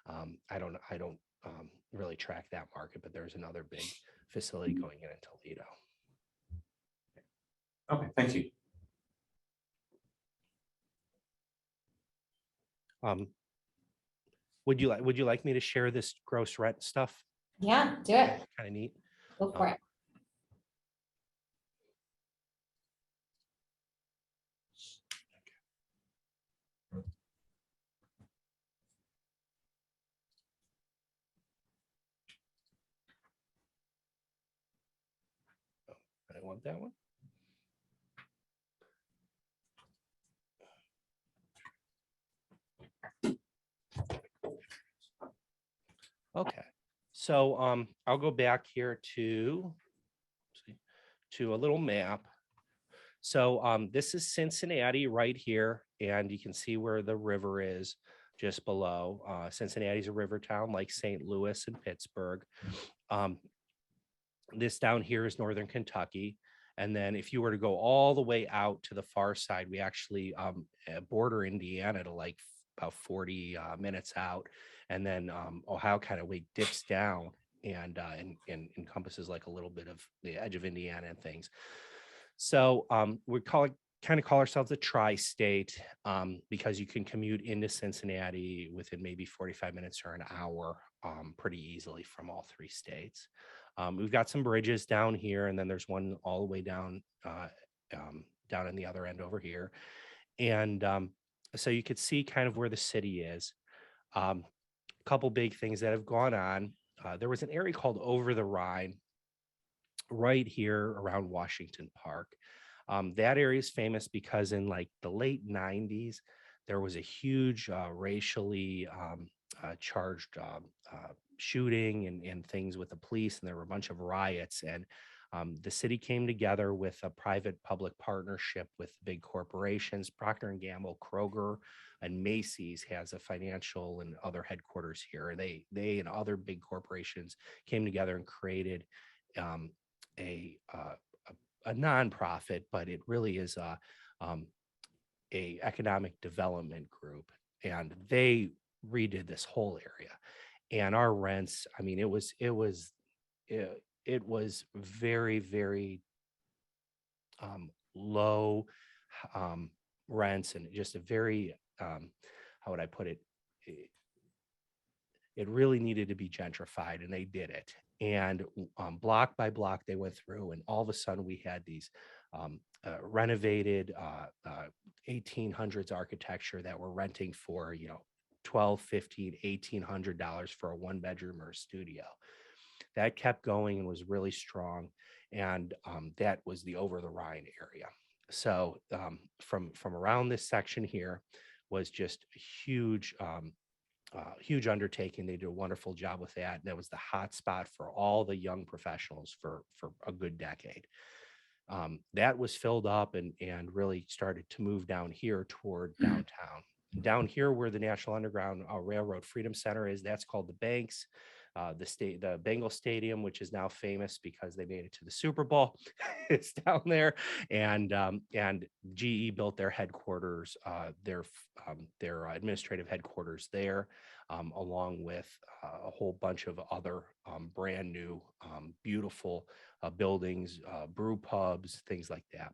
I don't really track that market, but there's another big facility going in Toledo. Okay, thank you. Would you like me to share this gross rent stuff? Yeah, do it. Kind of neat. Go for it. I want that one. Okay, so I'll go back here to a little map. So this is Cincinnati right here, and you can see where the river is just below. Cincinnati's a river town like St. Louis and Pittsburgh. This down here is northern Kentucky. And then if you were to go all the way out to the far side, we actually border Indiana to like about 40 minutes out. And then Ohio kind of dips down and encompasses like a little bit of the edge of Indiana and things. So we kind of call ourselves a tri-state because you can commute into Cincinnati within maybe 45 minutes or an hour pretty easily from all three states. We've got some bridges down here, and then there's one all the way down down in the other end over here. And so you could see kind of where the city is. A couple big things that have gone on. There was an area called Over the Rhine right here around Washington Park. That area is famous because in like the late 90s, there was a huge racially charged shooting and things with the police, and there were a bunch of riots. And the city came together with a private-public partnership with big corporations. Procter & Gamble, Kroger, and Macy's has a financial and other headquarters here. They and other big corporations came together and created a nonprofit, but it really is a economic development group, and they redid this whole area. And our rents, I mean, it was very, very low rents, and just a very how would I put it? It really needed to be gentrified, and they did it. And block by block, they went through, and all of a sudden we had these renovated 1800s architecture that were renting for, $1,200, $1,500, $1,800 for a one bedroom or a studio. That kept going and was really strong. And that was the Over the Rhine area. So from around this section here was just a huge undertaking. They did a wonderful job with that. And that was the hot spot for all the young professionals for a good decade. That was filled up and really started to move down here toward downtown. Down here where the National Underground Railroad Freedom Center is, that's called the Banks. The Bengal Stadium, which is now famous because they made it to the Super Bowl, it's down there. And GE built their headquarters, their administrative headquarters there, along with a whole bunch of other brand new, beautiful buildings, brew pubs, things like that.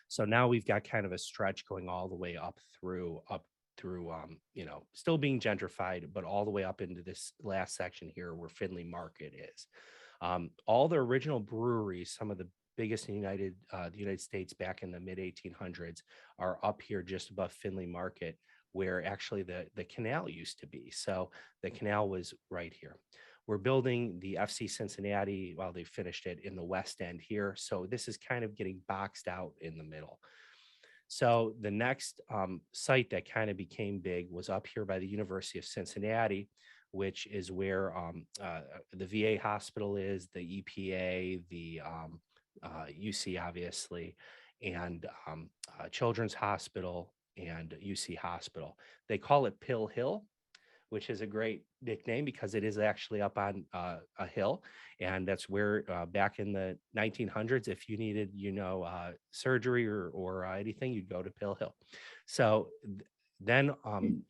So now we've got kind of a stretch going all the way up through, still being gentrified, but all the way up into this last section here where Findlay Market is. All the original breweries, some of the biggest in the United States back in the mid 1800s, are up here just above Findlay Market, where actually the canal used to be. So the canal was right here. We're building the FC Cincinnati, well, they finished it in the west end here. So this is kind of getting boxed out in the middle. So the next site that kind of became big was up here by the University of Cincinnati, which is where the VA hospital is, the EPA, the UC obviously, and Children's Hospital and UC Hospital. They call it Pill Hill, which is a great nickname because it is actually up on a hill. And that's where back in the 1900s, if you needed, surgery or anything, you'd go to Pill Hill. So then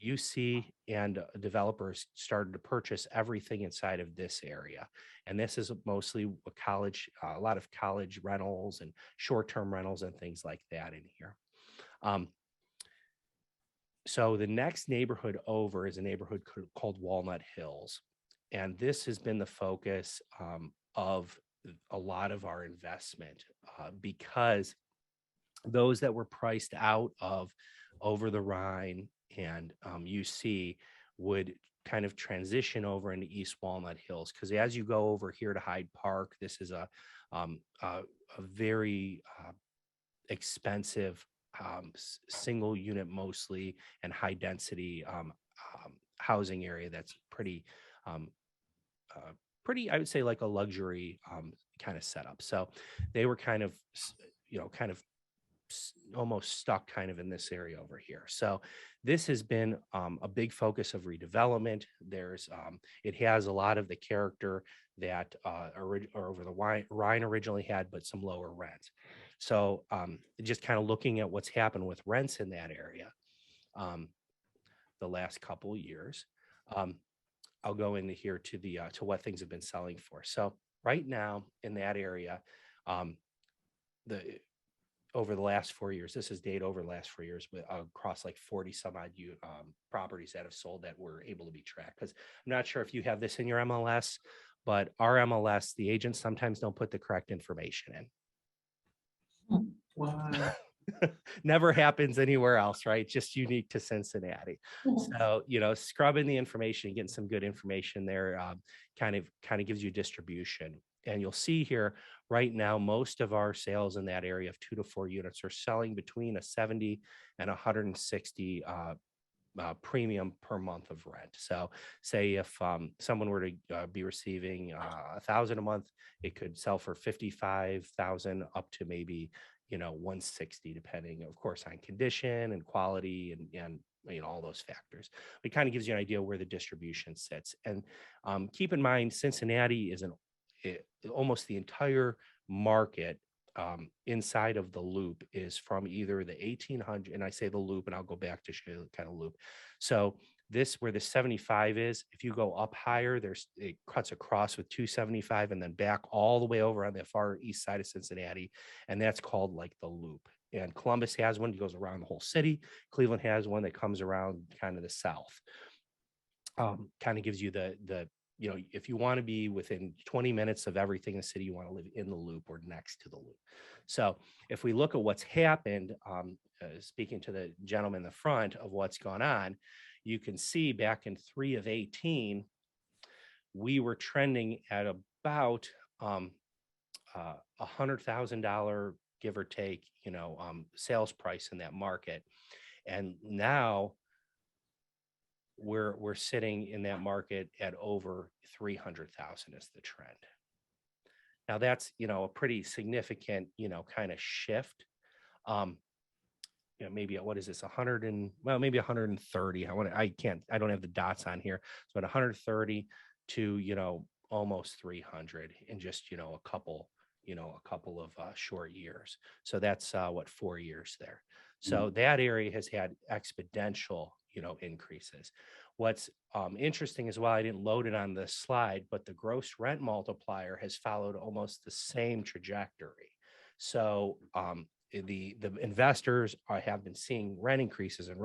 UC and developers started to purchase everything inside of this area. And this is mostly a lot of college rentals and short-term rentals and things like that in here. So the next neighborhood over is a neighborhood called Walnut Hills. And this has been the focus of a lot of our investment because those that were priced out of Over the Rhine and UC would kind of transition over into East Walnut Hills. Because as you go over here to Hyde Park, this is a very expensive single unit mostly and high density housing area that's pretty I would say like a luxury kind of setup. So they were kind of almost stuck kind of in this area over here. So this has been a big focus of redevelopment. There's it has a lot of the character that Over the Rhine originally had, but some lower rents. So just kind of looking at what's happened with rents in that area the last couple of years. I'll go into here to the to what things have been selling for. So right now in that area, over the last 4 years, this is data over the last 4 years, but across like 40 some odd properties that have sold that were able to be tracked. Because I'm not sure if you have this in your MLS, but our MLS, the agents sometimes don't put the correct information in. Wow. Never happens anywhere else, right? Just unique to Cincinnati. So, scrubbing the information, getting some good information there kind of gives you distribution. And you'll see here right now, most of our sales in that area of 2 to 4 units are selling between a 70 and 160 premium per month of rent. So say if someone were to be receiving $1,000 a month, it could sell for $55,000 up to maybe 160, depending of course on condition and quality and all those factors. It kind of gives you an idea where the distribution sits. And keep in mind, Cincinnati is almost the entire market inside of the loop is from either the 1800, and I say the loop, and I'll go back to show you kind of loop. So this, where the 75 is, if you go up higher, it cuts across with 275 and then back all the way over on the far east side of Cincinnati. And that's called like the loop. And Columbus has one that goes around the whole city. Cleveland has one that comes around kind of the south. Kind of gives you the if you want to be within 20 minutes of everything in the city, you want to live in the loop or next to the loop. So if we look at what's happened, speaking to the gentleman in the front of what's gone on, you can see back in 3 of 18, we were trending at about $100,000, give or take, sales price in that market. And now we're sitting in that market at over 300,000 is the trend. Now that's, a pretty significant, kind of shift. Maybe what is this, maybe 130. I don't have the dots on here. So at 130 to, almost 300 in just, a couple of short years. So that's 4 years there. So that area has had exponential, increases. What's interesting as well, I didn't load it on this slide, but the gross rent multiplier has followed almost the same trajectory. So the investors have been seeing rent increases in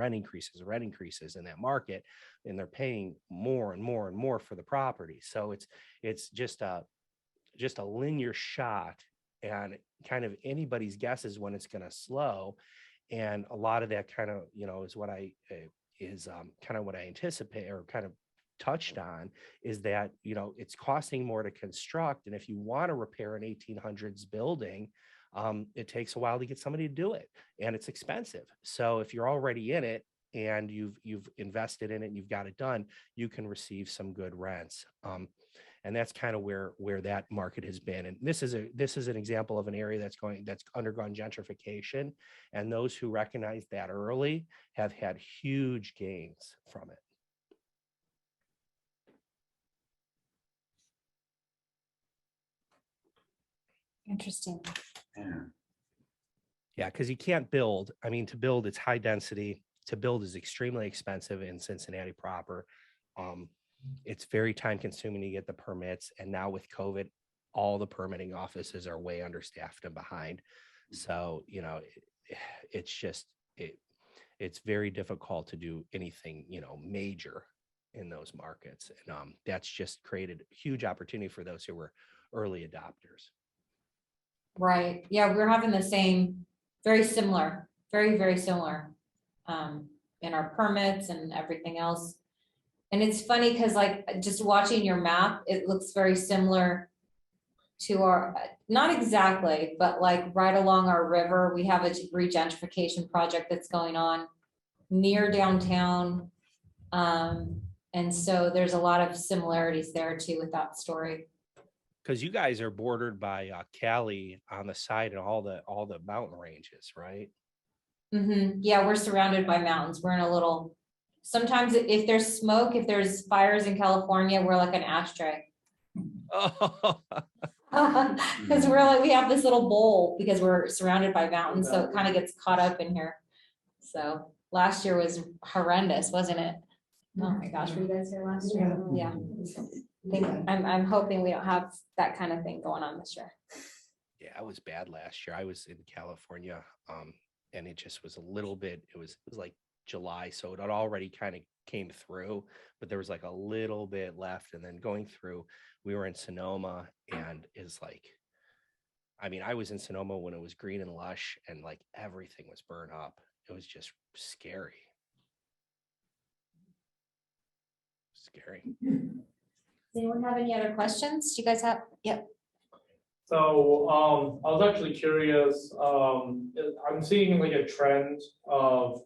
that market, and they're paying more and more and more for the property. So it's just a linear shot, and kind of anybody's guess is when it's going to slow. And a lot of that kind of, is what I kind of what I anticipate or kind of touched on is that, you know, it's costing more to construct. And if you want to repair an 1800s building, it takes a while to get somebody to do it, and it's expensive. So if you're already in it and you've invested in it and you've got it done, you can receive some good rents. And that's kind of where that market has been. And this is an example of an area that's undergone gentrification, and those who recognize that early have had huge gains from it. Interesting. Yeah. Yeah, because you can't build. I mean, to build, it's high density. To build is extremely expensive in Cincinnati proper. It's very time consuming to get the permits. And now with COVID, all the permitting offices are way understaffed and behind. So, you know, it's very difficult to do anything, you know, major in those markets. And that's just created a huge opportunity for those who were early adopters. Right. Yeah, we're having the same, very similar, very similar in our permits and everything else. And it's funny because like just watching your map, it looks very similar to our, not exactly, but like right along our river, we have a regentrification project that's going on near downtown. And so there's a lot of similarities there too with that story. Because you guys are bordered by Cali on the side and all the mountain ranges, right? Mm-hmm. Yeah, we're surrounded by mountains. We're in a little, sometimes if there's smoke, if there's fires in California, we're like an ashtray. Oh, Because we're like, we have this little bowl because we're surrounded by mountains, so it kind of gets caught up in here. So last year was horrendous, wasn't it? Oh my gosh, were you guys here last year? Yeah. I'm hoping we don't have that kind of thing going on this year. yeah, it was bad last year. I was in California, and it just was a little bit. It was like July, so it had already kind of came through, but there was like a little bit left. And then going through, we were in Sonoma, and is like, I mean, I was in Sonoma when it was green and lush, and like everything was burned up. It was just scary. Scary. Does anyone have any other questions? Do you guys have? Yep. So I was actually curious. I'm seeing like a trend of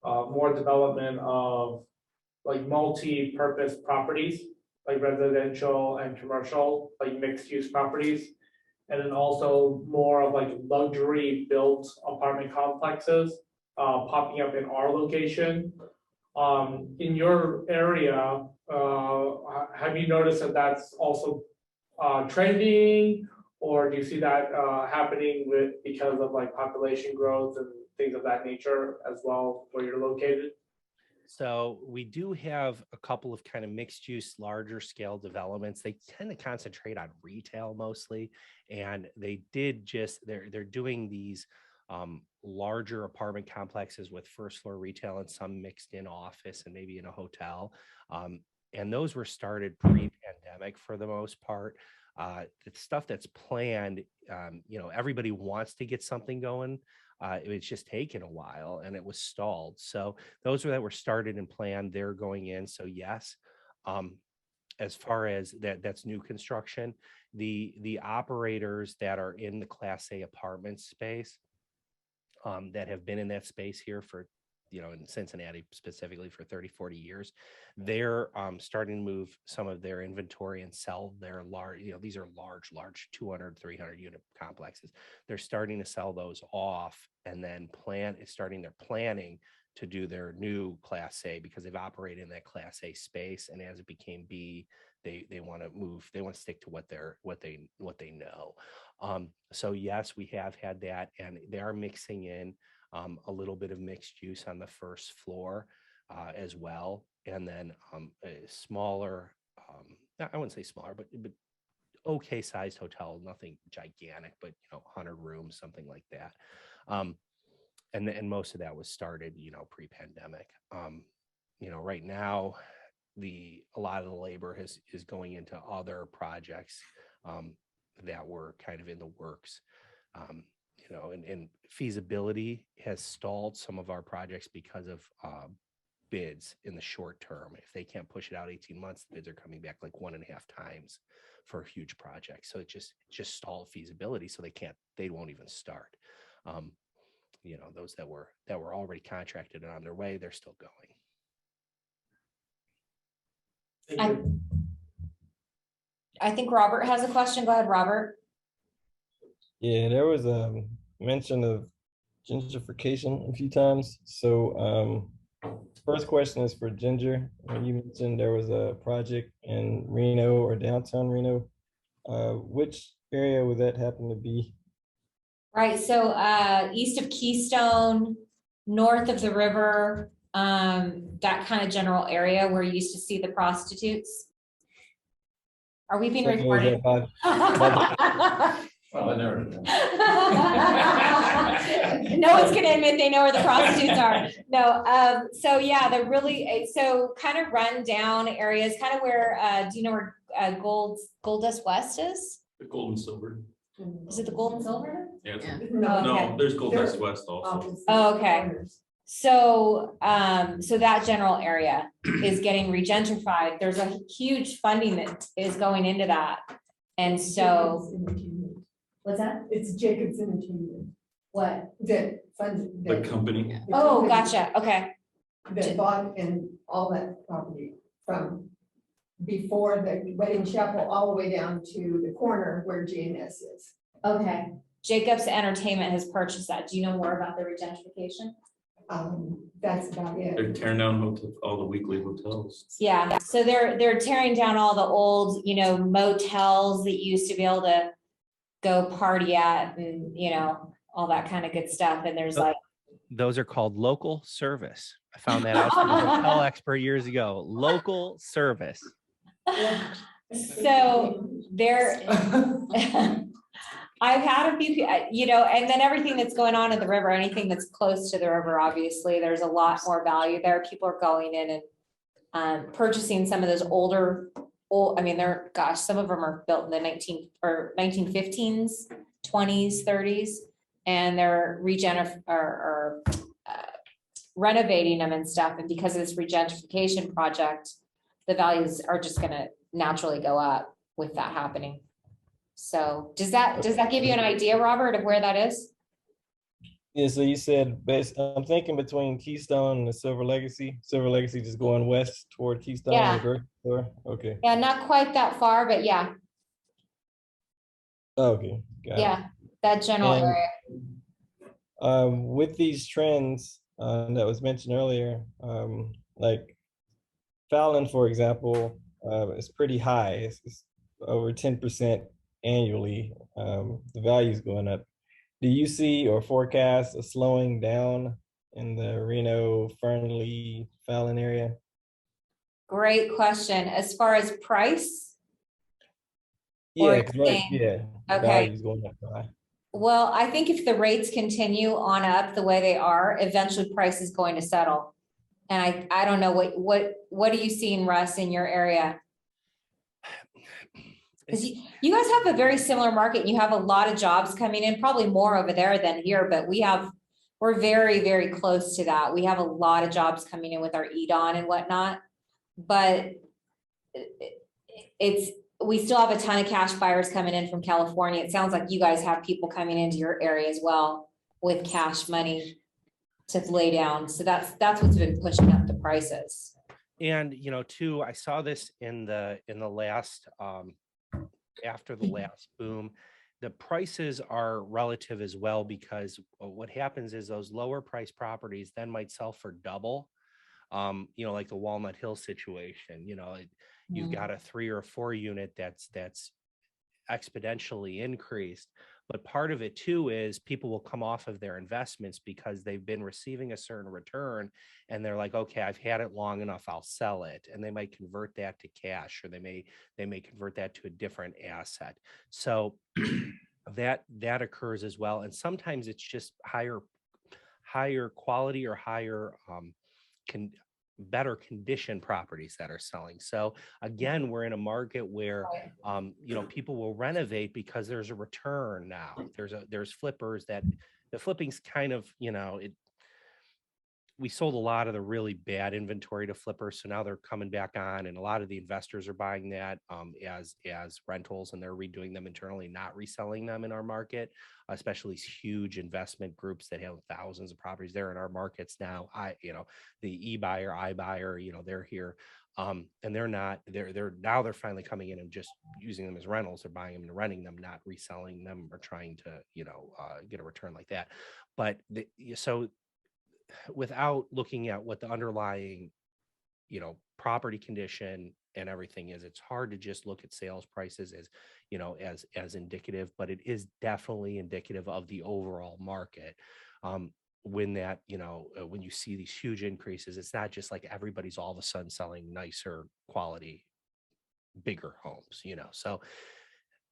more development of like multi-purpose properties, like residential and commercial, like mixed-use properties, and then also more of like luxury built apartment complexes popping up in our location. In your area, have you noticed that that's also trending, or do you see that happening because of like population growth and things of that nature as well where you're located? So we do have a couple of kind of mixed use, larger scale developments. They tend to concentrate on retail mostly, and they're doing these larger apartment complexes with first floor retail and some mixed in office and maybe in a hotel. And those were started pre-pandemic for the most part. The stuff that's planned, you know, everybody wants to get something going. It's just taken a while and it was stalled. So those that were started and planned, they're going in. So yes, as far as that's new construction. The operators that are in the Class A apartment space, that have been in that space here for, you know, in Cincinnati specifically for 30, 40 years, they're starting to move some of their inventory and sell their large, you know, these are large 200, 300 unit complexes. They're starting to sell those off and then starting their planning to do their new Class A, because they've operated in that Class A space. And as it became B, they want to move, they want to stick to what they know. So yes, we have had that, and they are mixing in a little bit of mixed use on the first floor as well. And then a smaller, I wouldn't say smaller, but okay sized hotel, nothing gigantic, but, you know, 100 rooms, something like that. And most of that was started, you know, pre-pandemic. You know, right now, a lot of the labor is going into other projects that were kind of in the works. You know, and feasibility has stalled some of our projects because of bids in the short term. If they can't push it out 18 months, the bids are coming back like 1.5 times for a huge project. So it just stalled feasibility. So they won't even start. You know, those that were already contracted and on their way, they're still going. I think Robert has a question. Go ahead, Robert. Yeah, there was a mention of gentrification a few times. So first question is for Ginger. When you mentioned there was a project in Reno or downtown Reno, which area would that happen to be? Right, so east of Keystone, north of the river, that kind of general area where you used to see the prostitutes. Are we being So is recorded? that Well, I never. No one's gonna admit they know where the prostitutes are. No, so yeah, they're really, so kind of run down areas, kind of where, do you know where Gold Dust West is? The gold and silver. Is it the Gold and Silver? Yeah. Oh, okay. No, there's Gold Dust West also. Oh, okay. So, so that general area is getting regentrified. There's a huge funding that is going into that. And so, what's that? It's Jacobs Entertainment What? that funds. The company. Oh, gotcha. Okay. That bought and all that property from before the wedding chapel all the way down to the corner where GNS is. Okay. Jacobs Entertainment has purchased that. Do you know more about the regentrification? That's about it. They're tearing down all the weekly hotels. Yeah, so they're tearing down all the old, you know, motels that you used to be able to go party at and, you know, all that kind of good stuff. And there's like, Those are called local service. I found that out from a hotel expert years ago. Local service. so there, I've had a few, you know, and then everything that's going on in the river, anything that's close to the river, obviously, there's a lot more value there. People are going in and purchasing some of those older, I mean, gosh, some of them are built in the 1915s, 20s, 30s, and they're renovating them and stuff. And because of this regentrification project, the values are just gonna naturally go up with that happening. So does that give you an idea, Robert, of where that is? Yeah, so you said I'm thinking between Keystone and the Silver Legacy. Silver Legacy just going west toward Keystone. Yeah. And the grocery store. Okay. Yeah, not quite that far, but yeah, Okay. Got it. yeah, that general And, area. With these trends that was mentioned earlier, like Fallon, for example, is pretty high. It's over 10% annually. The value is going up. Do you see or forecast a slowing down in the Reno, Fernley, Fallon area? Great question. As far as price? Yeah, Or 'cause right, thing. yeah, the Okay. value's going up high. Well, I think if the rates continue on up the way they are, eventually price is going to settle. And I don't know what are you seeing, Russ, in your area? Because you guys have a very similar market. You have a lot of jobs coming in, probably more over there than here, but we're very, very close to that. We have a lot of jobs coming in with our EDON and whatnot. But we still have a ton of cash buyers coming in from California. It sounds like you guys have people coming into your area as well with cash money to lay down. So that's what's been pushing up the prices. And, you know, too, I saw this in the last, after the last boom, the prices are relative as well, because what happens is those lower price properties then might sell for double. You know, like the Walnut Hill situation, you know, you've got a 3 or 4 unit that's exponentially increased. But part of it too is people will come off of their investments because they've been receiving a certain return and they're like, okay, I've had it long enough, I'll sell it. And they might convert that to cash, or they may convert that to a different asset. So that occurs as well. And sometimes it's just higher quality or higher better condition properties that are selling. So again, we're in a market where you know, people will renovate because there's a return now. There's flippers that the flipping's kind of, you know, we sold a lot of the really bad inventory to flippers, so now they're coming back on, and a lot of the investors are buying that as rentals, and they're redoing them internally, not reselling them in our market, especially these huge investment groups that have thousands of properties. They're in our markets now. The eBuyer, iBuyer, they're here. And they're finally coming in and just using them as rentals. They're buying them and renting them, not reselling them or trying to, get a return like that. But so without looking at what the underlying, property condition and everything is, it's hard to just look at sales prices as indicative, but it is definitely indicative of the overall market. When you see these huge increases, it's not just like everybody's all of a sudden selling nicer quality, bigger homes, so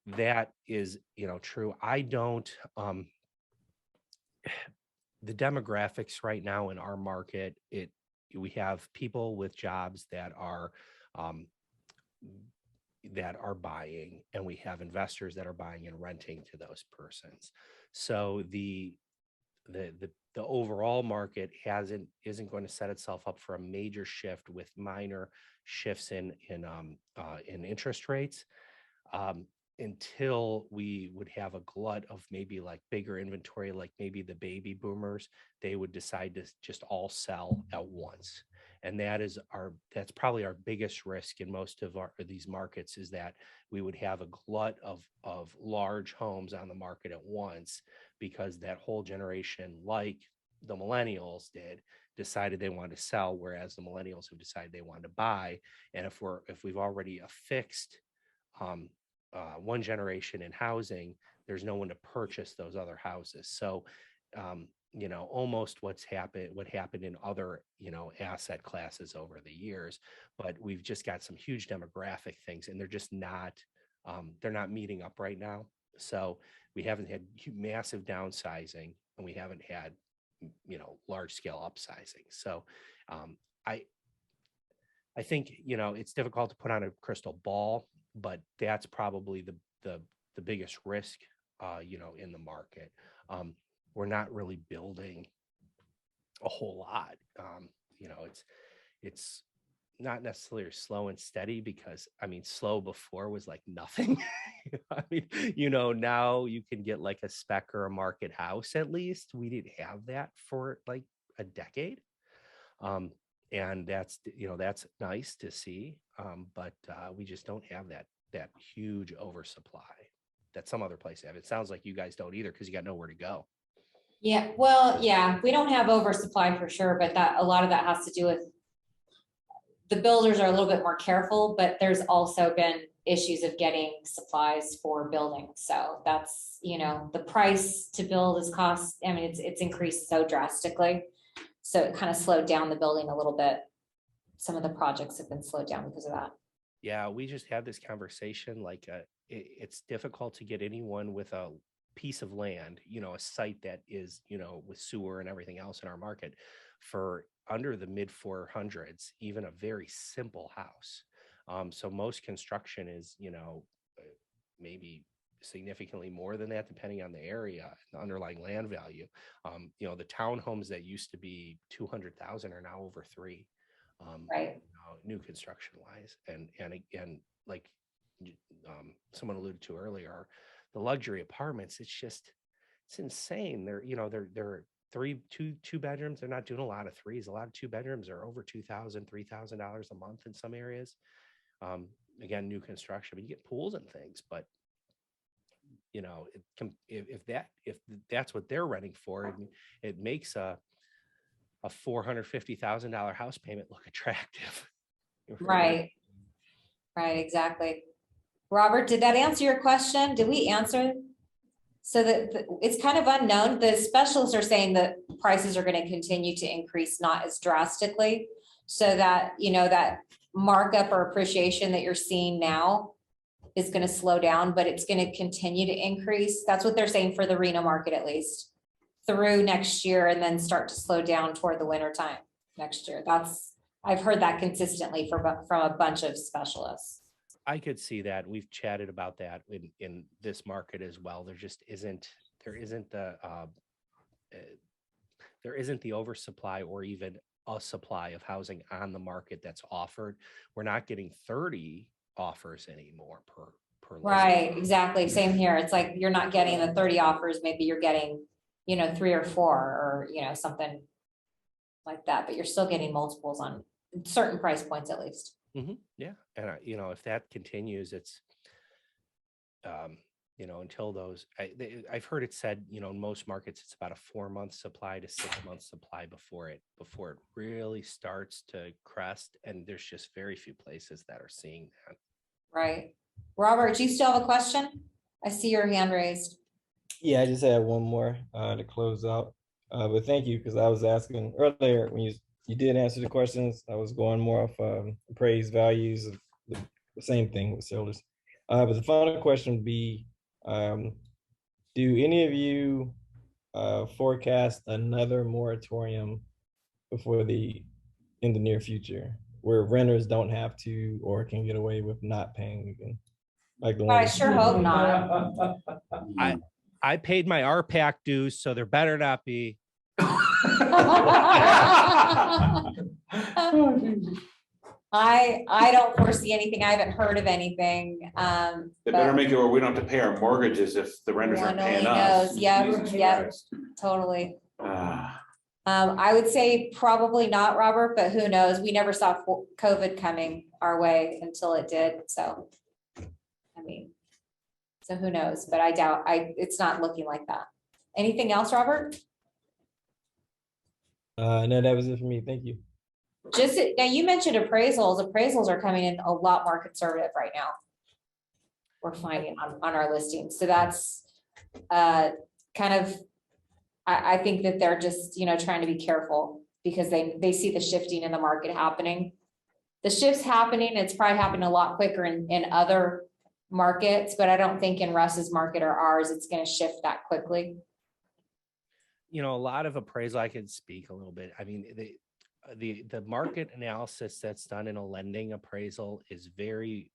that is, true. I don't, the demographics right now in our market, we have people with jobs that are buying, and we have investors that are buying and renting to those persons. So the overall market isn't going to set itself up for a major shift with minor shifts in interest rates, until we would have a glut of maybe like bigger inventory, like maybe the baby boomers, they would decide to just all sell at once. And that's probably our biggest risk in most of these markets, is that we would have a glut of large homes on the market at once, because that whole generation, like the millennials decided they wanted to sell, whereas the millennials have decided they wanted to buy. And if we've already affixed one generation in housing, there's no one to purchase those other houses. So, almost what happened in other, asset classes over the years, but we've just got some huge demographic things, and they're just not, they're not meeting up right now. So we haven't had massive downsizing, and we haven't had, large scale upsizing. So, I think, it's difficult to put on a crystal ball, but that's probably the biggest risk, in the market. We're not really building a whole lot. It's not necessarily slow and steady, because slow before was like nothing. Now you can get like a spec or a market house. At least we didn't have that for like a decade. And that's nice to see. But we just don't have that huge oversupply that some other places have. It sounds like you guys don't either, because you got nowhere to go. Yeah, well, yeah, we don't have oversupply for sure, but a lot of that has to do with the builders are a little bit more careful, but there's also been issues of getting supplies for building. So that's, the price to build is it's increased so drastically. So it kind of slowed down the building a little bit. Some of the projects have been slowed down because of that. Yeah, we just had this conversation, like it's difficult to get anyone with a piece of land, a site that is, with sewer and everything else in our market for under the mid 400s, even a very simple house. So most construction is, maybe significantly more than that, depending on the area, the underlying land value. The townhomes that used to be 200,000 are now over 3. Right. New construction wise, and again, like someone alluded to earlier, the luxury apartments, it's insane. They're two bedrooms. They're not doing a lot of 3s. A lot of 2 bedrooms are over $2,000, $3,000 a month in some areas. Again, new construction, but you get pools and things, but if that's what they're renting for, it makes a $450,000 house payment look attractive. Right, exactly. Robert, did that answer your question? Did we answer? So that it's kind of unknown. The specialists are saying that prices are going to continue to increase, not as drastically. So that, that markup or appreciation that you're seeing now is going to slow down, but it's going to continue to increase. That's what they're saying for the Reno market, at least through next year, and then start to slow down toward the winter time next year. I've heard that consistently from a bunch of specialists. I could see that. We've chatted about that in this market as well. There isn't the there isn't the oversupply or even a supply of housing on the market that's offered. We're not getting 30 offers anymore per listing. Right, exactly. Same here. It's like you're not getting the 30 offers, maybe you're getting, 3 or 4 or, something like that, but you're still getting multiples on certain price points at least. Yeah, and if that continues, it's until those, I've heard it said, in most markets, it's about a 4-month supply to 6-month supply before it really starts to crest. And there's just very few places that are seeing that. Right. Robert, do you still have a question? I see your hand raised. Yeah, I just had one more to close out. But thank you, because I was asking earlier when you did answer the questions, I was going more off appraised values of the same thing with sellers. But the final question would be, do any of you forecast another moratorium in the near future, where renters don't have to or can get away with not paying again? Like the I one. sure hope not. I paid my RPAC dues, so there better not be. I don't foresee anything. I haven't heard of anything. They better make it where we don't have to pay our mortgages if the renters aren't One only paying us. knows. Yep, Jesus yep. Christ. Totally. Ah, I would say probably not, Robert, but who knows? We never saw COVID coming our way until it did. So, so who knows? But I doubt it's not looking like that. Anything else, Robert? No, that was it for me. Thank you. Just now, you mentioned appraisals. Appraisals are coming in a lot more conservative right now. We're finding on our listings. So that's kind of, I think that they're just, trying to be careful because they see the shifting in the market happening. The shift's happening. It's probably happening a lot quicker in other markets, but I don't think in Russ's market or ours, it's going to shift that quickly. A lot of appraisal, I can speak a little bit. I mean, the market analysis that's done in a lending appraisal is very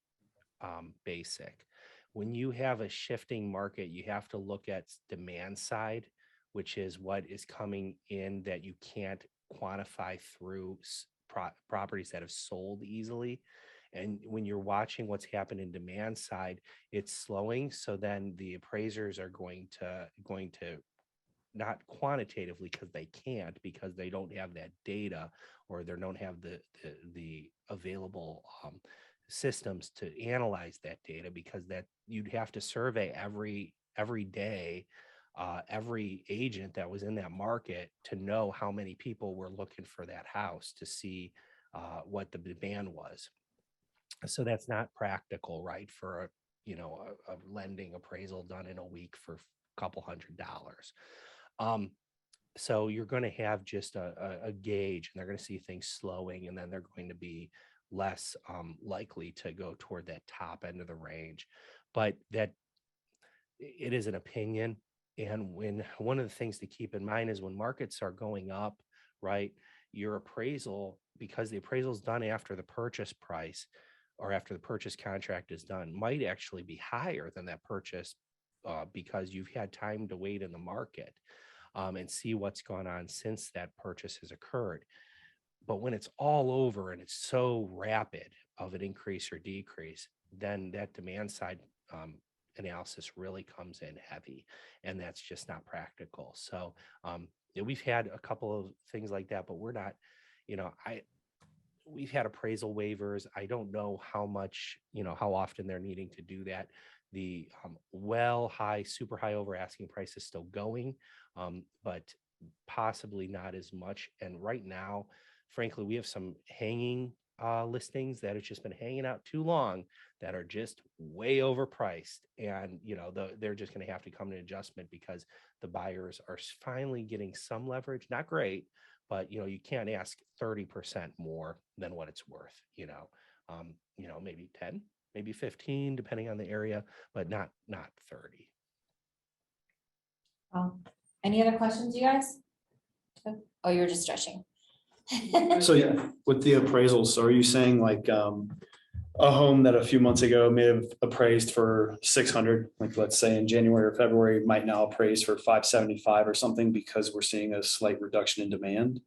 basic. When you have a shifting market, you have to look at demand side, which is what is coming in that you can't quantify through properties that have sold easily. And when you're watching what's happened in demand side, it's slowing. So then the appraisers are going to not quantitatively, because they don't have that data, or they don't have the available systems to analyze that data, because that you'd have to survey every day every agent that was in that market to know how many people were looking for that house to see what the demand was. So that's not practical, right? For a lending appraisal done in a week for a couple $100. So you're going to have just a gauge, and they're going to see things slowing, and then they're going to be less likely to go toward that top end of the range. But that it is an opinion. And one of the things to keep in mind is when markets are going up, right, your appraisal, because the appraisal is done after the purchase price or after the purchase contract is done, might actually be higher than that purchase because you've had time to wait in the market and see what's gone on since that purchase has occurred. But when it's all over and it's so rapid of an increase or decrease, then that demand side analysis really comes in heavy, and that's just not practical. So we've had a couple of things like that, but we're not, we've had appraisal waivers. I don't know how much, how often they're needing to do that. The super high over asking price is still going, but possibly not as much. And right now, frankly, we have some hanging listings that have just been hanging out too long that are just way overpriced, and they're just going to have to come to an adjustment because the buyers are finally getting some leverage. Not great, but you can't ask 30% more than what it's worth. Maybe 10, maybe 15, depending on the area, but not 30. Any other questions, you guys? Oh, you're just stretching. So yeah, with the appraisals, so are you saying like a home that a few months ago may have appraised for 600, like let's say in January or February, might now appraise for 575 or something because we're seeing a slight reduction in demand.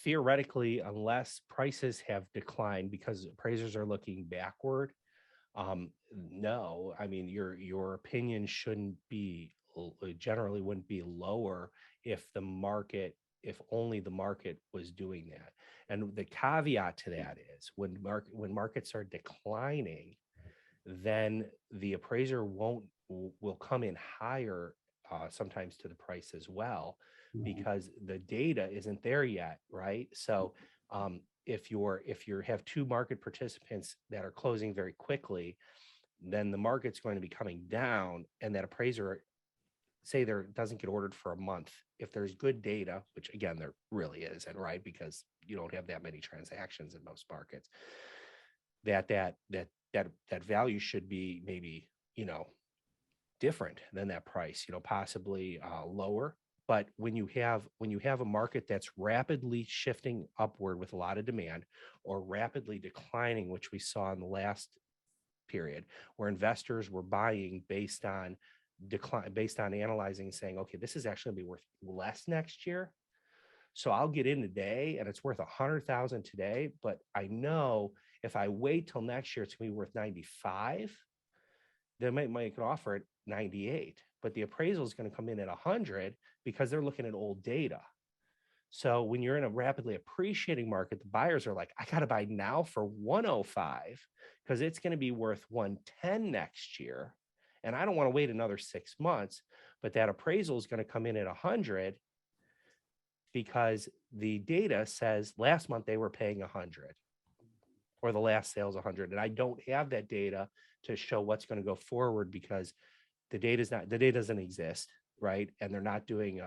Theoretically, unless prices have declined because appraisers are looking backward, no, I mean, your opinion shouldn't be, generally wouldn't be lower if only the market was doing that. And the caveat to that is when markets are declining, then the appraiser will come in higher sometimes to the price as well, because the data isn't there yet, right? So if you have two market participants that are closing very quickly, then the market's going to be coming down, and that appraiser, say there doesn't get ordered for a month. If there's good data, which again, there really isn't, right? Because you don't have that many transactions in most markets, that value should be maybe, different than that price, possibly lower. But when you have a market that's rapidly shifting upward with a lot of demand, or rapidly declining, which we saw in the last period, where investors were buying based on analyzing and saying, okay, this is actually gonna be worth less next year, so I'll get in today and it's worth 100,000 today, but I know if I wait till next year it's gonna be worth 95. They might make an offer at 98, but the appraisal is going to come in at 100 because they're looking at old data. So when you're in a rapidly appreciating market, the buyers are like, I got to buy now for 105 because it's going to be worth 110 next year. And I don't want to wait another 6 months, but that appraisal is going to come in at 100 because the data says last month they were paying 100 or the last sales 100. And I don't have that data to show what's going to go forward because the data doesn't exist, right? And they're not doing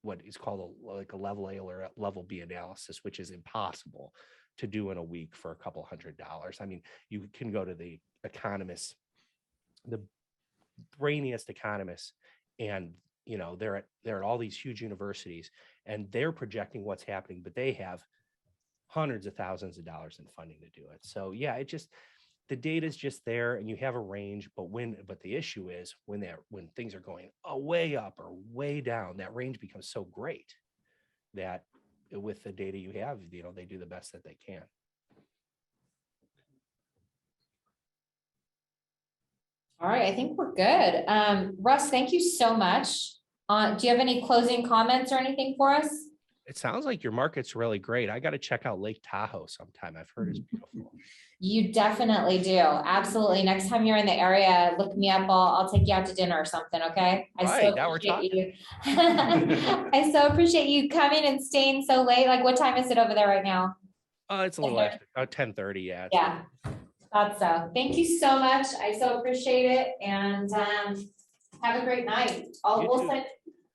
what is called a level A or a level B analysis, which is impossible to do in a week for a couple $100. I mean, you can go to the economists, the brainiest economists, and they're at all these huge universities and they're projecting what's happening, but they have hundreds of thousands of dollars in funding to do it. So yeah, the data is just there and you have a range, but the issue is when things are going way up or way down, that range becomes so great that with the data you have, they do the best that they can. All right, I think we're good. Russ, thank you so much. Do you have any closing comments or anything for us? It sounds like your market's really great. I got to check out Lake Tahoe sometime. I've heard it's beautiful. You definitely do. Absolutely. Next time you're in the area, look me up. I'll take you out to dinner or something. Okay. Now we're talking. I so appreciate you coming and staying so late. Like, what time is it over there right now? It's a little after 10:30. Yeah. Yeah. Thought so. Thank you so much. I so appreciate it. And have a great night.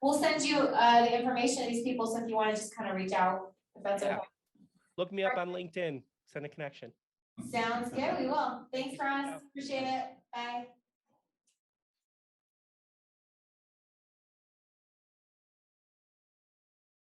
We'll send you the information of these people. So if you want to just kind of reach out, if that's okay. Look me up on LinkedIn. Send a connection. Sounds good. We will. Thanks, Ross. Appreciate it. Bye.